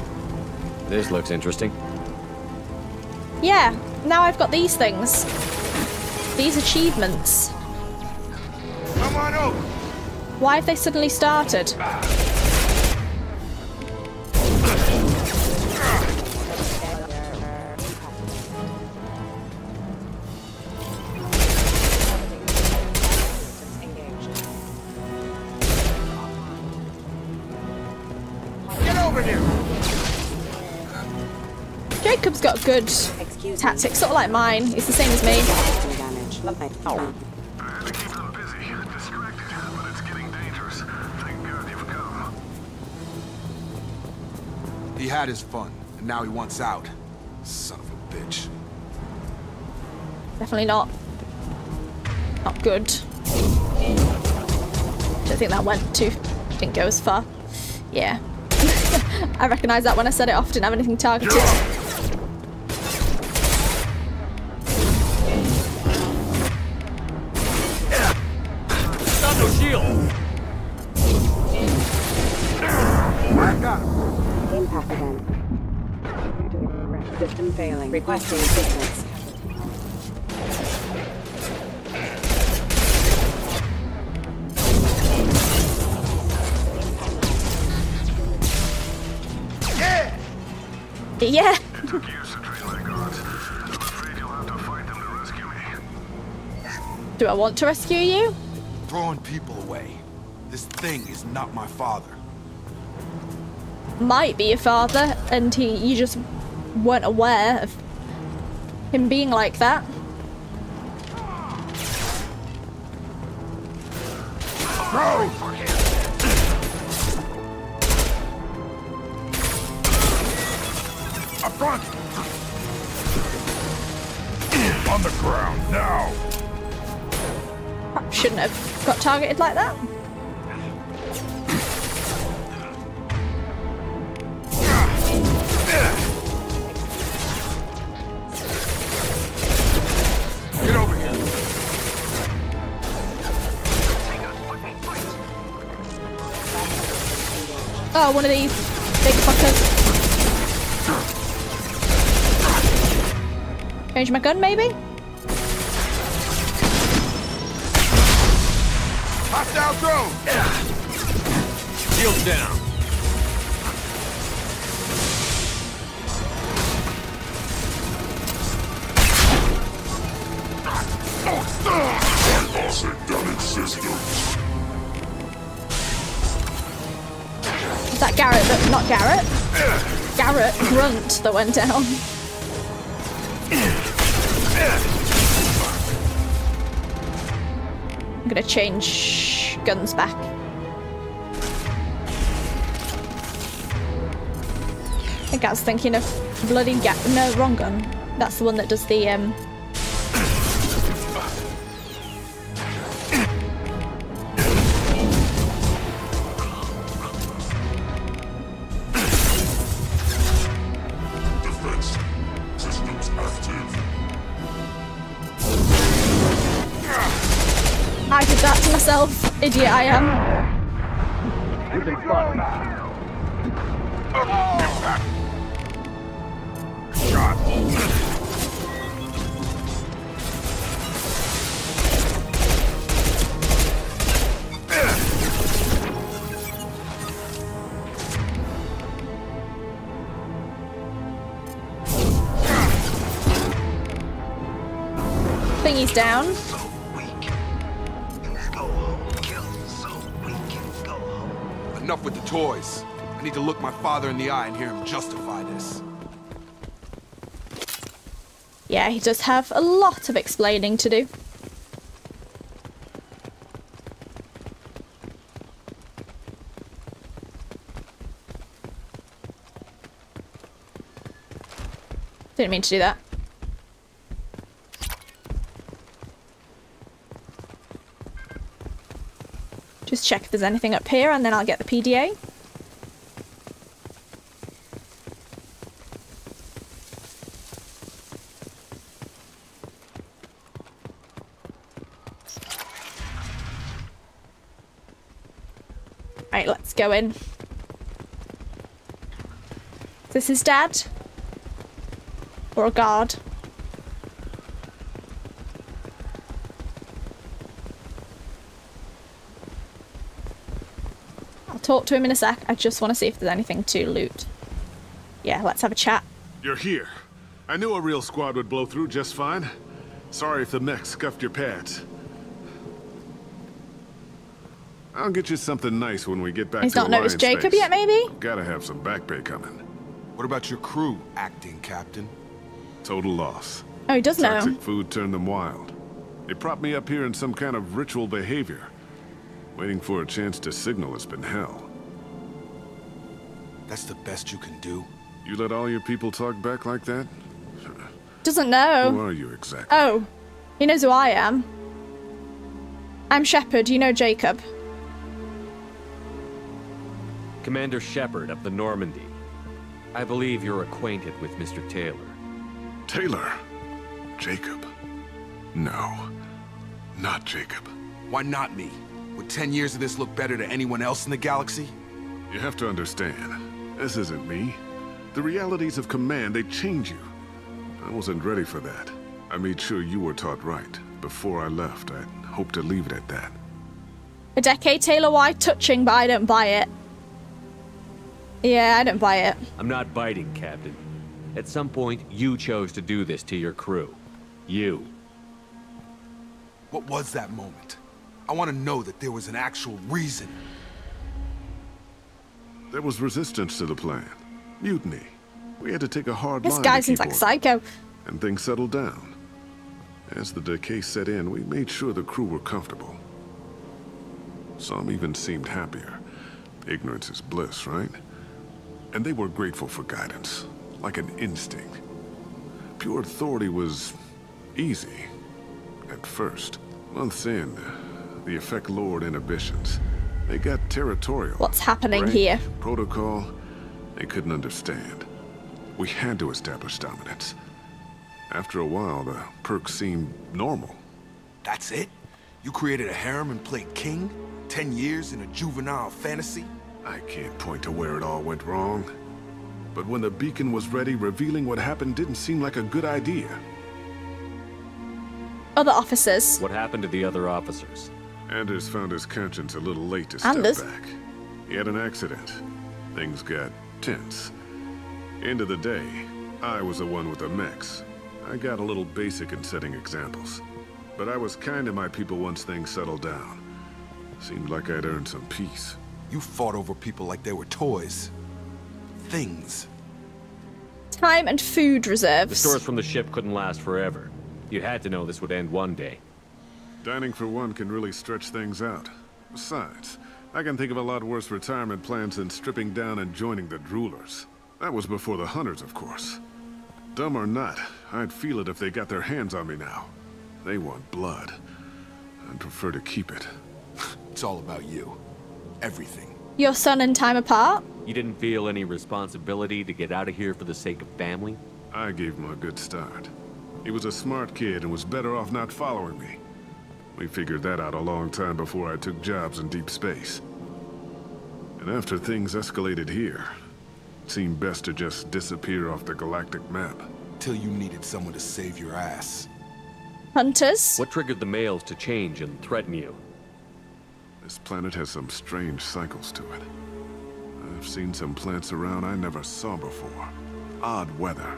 This looks interesting. Yeah, now I've got these things. These achievements. Come on over. Why have they suddenly started? Jacob's got good tactics, sort of like mine. He's the same as me. Oh. I had to keep them busy, distracted, but it's getting dangerous. Thank God you've come. He had his fun, and now he wants out. Son of a bitch. Definitely not good. Don't think that didn't go as far. Yeah. I recognise that when I said it off, didn't have anything targeted. Got no shield. Impact event. System failing. Requesting assistance. Yeah. It took years to train my guards. I'm afraid you'll have to fight them to rescue me. Do I want to rescue you? Throwing people away. This thing is not my father. Might be your father, and you just weren't aware of him being like that. Bro! Up front! On the ground, now! Perhaps shouldn't have got targeted like that. Get over here. Oh, one of these big fuckers. Change my gun, maybe? Hostile drone! Shields down. Is that Garrett? Not Garrett. Garrett Grunt that went down. I'm gonna change guns back. I think I was thinking of bloody no, wrong gun. That's the one that does the Defense systems active. I did that to myself. Idiot I am. We've been spotted. Shot. Thingy's down. Enough with the toys. I need to look my father in the eye and hear him justify this. Yeah, he does have a lot of explaining to do. Didn't mean to do that. Just check if there's anything up here and then I'll get the PDA. Right, let's go in. Is this his dad? Or a guard? I'll talk to him in a sec. I just want to see if there's anything to loot. Yeah, let's have a chat. You're here. I knew a real squad would blow through just fine. Sorry if the mech scuffed your pads. I'll get you something nice when we get back He's to not noticed Alliance Jacob base. yet, maybe? Gotta have some back pay coming. What about your crew, acting captain? Total loss. Oh, he does know. Toxic food turned them wild. They propped me up here in some kind of ritual behavior. Waiting for a chance to signal has been hell. That's the best you can do? You let all your people talk back like that? Doesn't know. Who are you exactly? Oh, he knows who I am. I'm Shepard, you know Jacob. Commander Shepard of the Normandy. I believe you're acquainted with Mr. Taylor. Taylor? Jacob? No, not Jacob. Why not me? Would 10 years of this look better to anyone else in the galaxy? You have to understand, this isn't me. The realities of command, they change you. I wasn't ready for that. I made sure you were taught right. Before I left, I hoped to leave it at that. A decade, Taylor White, touching, but I don't buy it. Yeah, I don't buy it. I'm not biting, Captain. At some point, you chose to do this to your crew. You. What was that moment? I want to know that there was an actual reason. There was resistance to the plan. Mutiny. We had to take a hard line. This guy seems like a psycho. And things settled down. As the decay set in, we made sure the crew were comfortable. Some even seemed happier. Ignorance is bliss, right? And they were grateful for guidance, like an instinct. Pure authority was easy, at first. Months in, the effect lowered inhibitions. They got territorial. What's happening here? Protocol, they couldn't understand. We had to establish dominance. After a while, the perks seemed normal. That's it? You created a harem and played king? 10 years in a juvenile fantasy? I can't point to where it all went wrong. But when the beacon was ready, revealing what happened didn't seem like a good idea. Other officers. What happened to the other officers? Anders found his conscience a little late to step back. He had an accident. Things got tense. End of the day, I was the one with the mechs. I got a little basic in setting examples. But I was kind to my people once things settled down. Seemed like I'd earned some peace. You fought over people like they were toys. Things. Time and food reserves. The stores from the ship couldn't last forever. You had to know this would end one day. Dining for one can really stretch things out. Besides, I can think of a lot worse retirement plans than stripping down and joining the droolers. That was before the hunters, of course. Dumb or not, I'd feel it if they got their hands on me now. They want blood. I'd prefer to keep it. It's all about you. Everything. Your son and time apart? You didn't feel any responsibility to get out of here for the sake of family? I gave him a good start. He was a smart kid and was better off not following me. We figured that out a long time before I took jobs in deep space. And after things escalated here, it seemed best to just disappear off the galactic map. Till you needed someone to save your ass. Hunters? What triggered the males to change and threaten you? This planet has some strange cycles to it. I've seen some plants around I never saw before. Odd weather.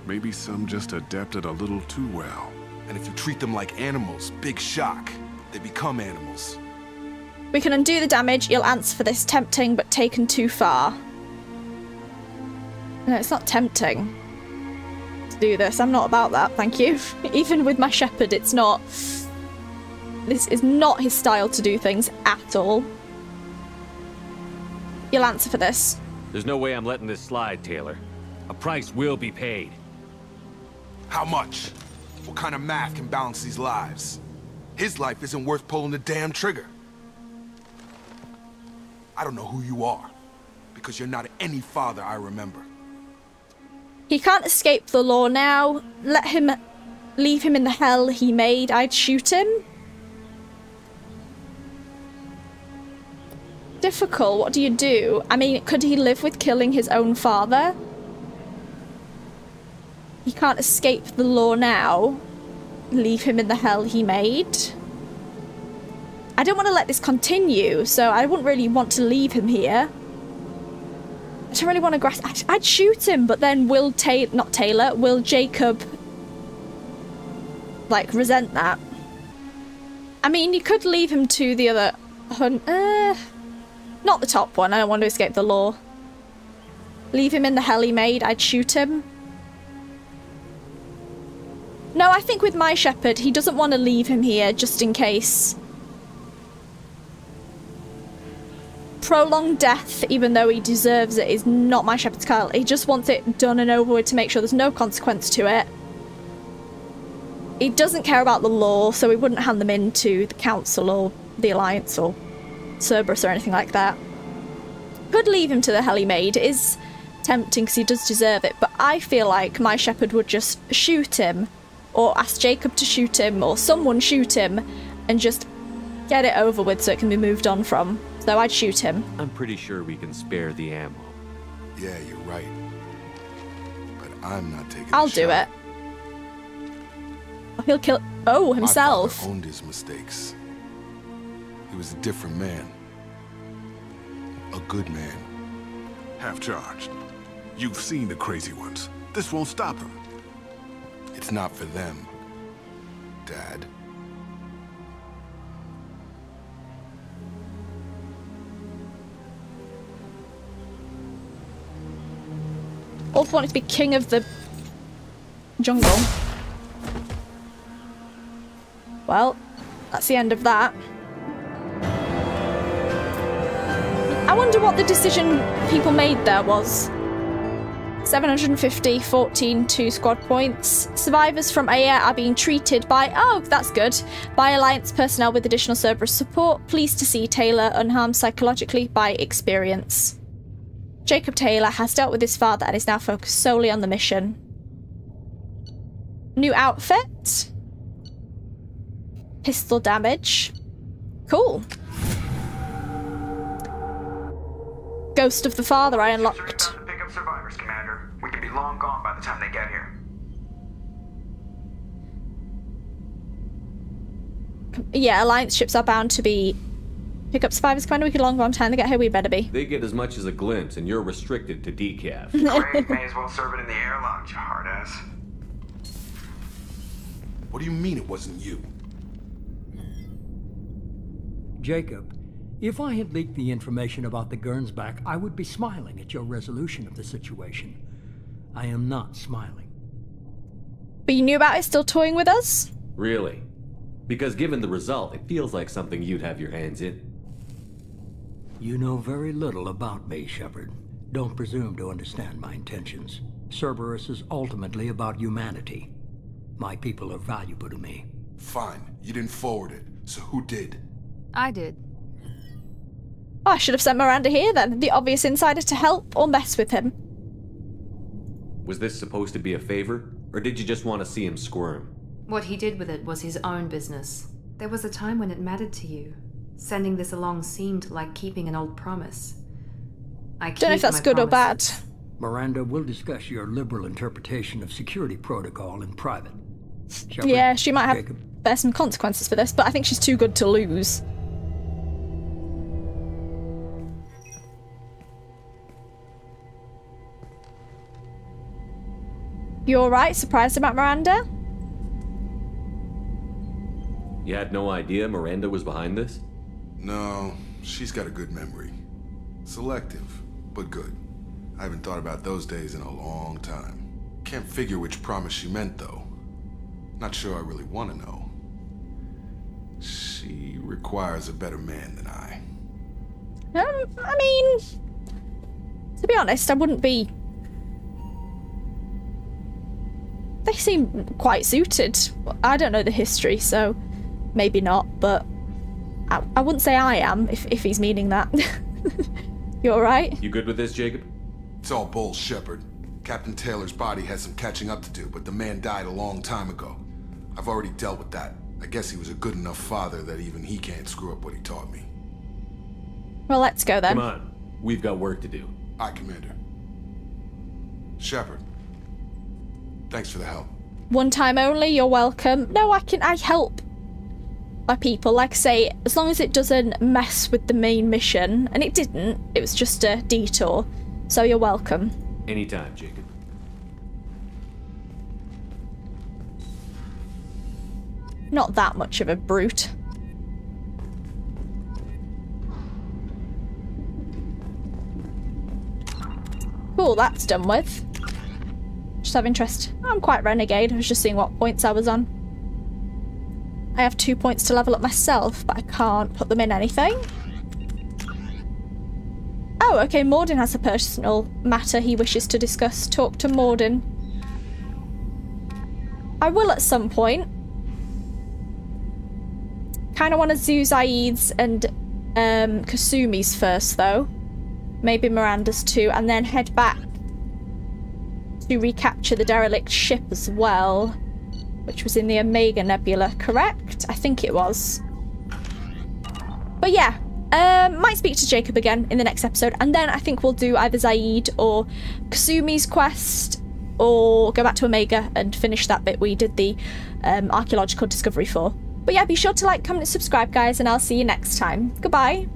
Maybe some just adapted a little too well. And if you treat them like animals, big shock. They become animals. We can undo the damage. You'll answer for this. Tempting, but taken too far. No, it's not tempting to do this. I'm not about that, thank you. Even with my Shepard, it's not. This is not his style to do things at all. You'll answer for this. There's no way I'm letting this slide, Taylor. A price will be paid. How much? What kind of math can balance these lives? His life isn't worth pulling the damn trigger. I don't know who you are, because you're not any father I remember. He can't escape the law now. Leave him in the hell he made. I'd shoot him. Difficult. What do you do? I mean, could he live with killing his own father? He can't escape the law now. Leave him in the hell he made. I don't want to let this continue, so I wouldn't really want to leave him here. I don't really want to I'd shoot him, but then will Jacob like resent that? I mean, you could leave him to the other not the top one. I don't want to escape the law. Leave him in the hell he made, I'd shoot him. No, I think with my Shepard, he doesn't want to leave him here just in case. Prolonged death, even though he deserves it, is not my Shepard's style. He just wants it done and over with to make sure there's no consequence to it. He doesn't care about the law, so he wouldn't hand them in to the Council or the Alliance or Cerberus or anything like that. Could leave him to the hell he made. It is tempting because he does deserve it, but I feel like my Shepard would just shoot him, or ask Jacob to shoot him, or someone shoot him, and just get it over with so it can be moved on from. So I'd shoot him. I'm pretty sure we can spare the ammo. Yeah, you're right. But I'm not taking I'll do it. He'll kill... Oh, himself. My father owned his mistakes. He was a different man. A good man. Half-charged. You've seen the crazy ones. This won't stop them. It's not for them, Dad. Ulf wanted to be king of the jungle. Well, that's the end of that. I wonder what the decision people made there was. 750, 14, 2 squad points. Survivors from Aya are being treated by, oh, that's good, by Alliance personnel with additional Cerberus support. Pleased to see Taylor unharmed psychologically by experience. Jacob Taylor has dealt with his father and is now focused solely on the mission. New outfit. Pistol damage. Cool. Ghost of the father I unlocked. Pick up survivors, Commander. We could be long gone by the time they get here. Yeah, Alliance ships are bound to be... Pick up survivors, Commander. We could long gone time to get here. We better be. They get as much as a glimpse, and you're restricted to decaf. Great, may as well serve it in the airlock, you hard ass. What do you mean it wasn't you? Jacob, if I had leaked the information about the Gernsback, I would be smiling at your resolution of the situation. I am not smiling. But you knew about it still toying with us? Really? Because given the result, it feels like something you'd have your hands in. You know very little about me, Shepard. Don't presume to understand my intentions. Cerberus is ultimately about humanity. My people are valuable to me. Fine. You didn't forward it. So who did? I did. Oh, I should have sent Miranda here then. The obvious insider to help or mess with him. Was this supposed to be a favor? Or did you just want to see him squirm? What he did with it was his own business. There was a time when it mattered to you. Sending this along seemed like keeping an old promise. I don't know if that's good or bad. Miranda, we'll discuss your liberal interpretation of security protocol in private. Shepard, yeah, she might have bear some consequences for this, but I think she's too good to lose. You alright? Surprised about Miranda? You had no idea Miranda was behind this? No, she's got a good memory. Selective, but good. I haven't thought about those days in a long time. Can't figure which promise she meant, though. Not sure I really want to know. She requires a better man than I. I mean... To be honest, I wouldn't be... They seem quite suited. I don't know the history, so maybe not, but I wouldn't say I am, if he's meaning that. You alright? You good with this, Jacob? It's all bull, Shepard. Captain Taylor's body has some catching up to do, but the man died a long time ago. I've already dealt with that. I guess he was a good enough father that even he can't screw up what he taught me. Well, let's go then. Come on. We've got work to do. Aye, Commander. Shepard. Thanks for the help. One time only, you're welcome. No, I help my people. Like I say, as long as it doesn't mess with the main mission. And it didn't. It was just a detour. So you're welcome. Anytime, Jacob. Not that much of a brute. Cool, that's done with. Just have interest. I'm quite renegade. I was just seeing what points I was on. I have 2 points to level up myself, but I can't put them in anything. Oh, okay, Morden has a personal matter he wishes to discuss. Talk to Morden. I will at some point. Kind of want to zoo Zaid's and Kasumi's first, though. Maybe Miranda's too, and then head back to recapture the derelict ship as well, which was in the Omega Nebula, correct? I think it was. But yeah, might speak to Jacob again in the next episode, and then I think we'll do either Zaid or Kasumi's quest, or go back to Omega and finish that bit we did the archaeological discovery for. But yeah, be sure to like, comment, and subscribe, guys, and I'll see you next time. Goodbye.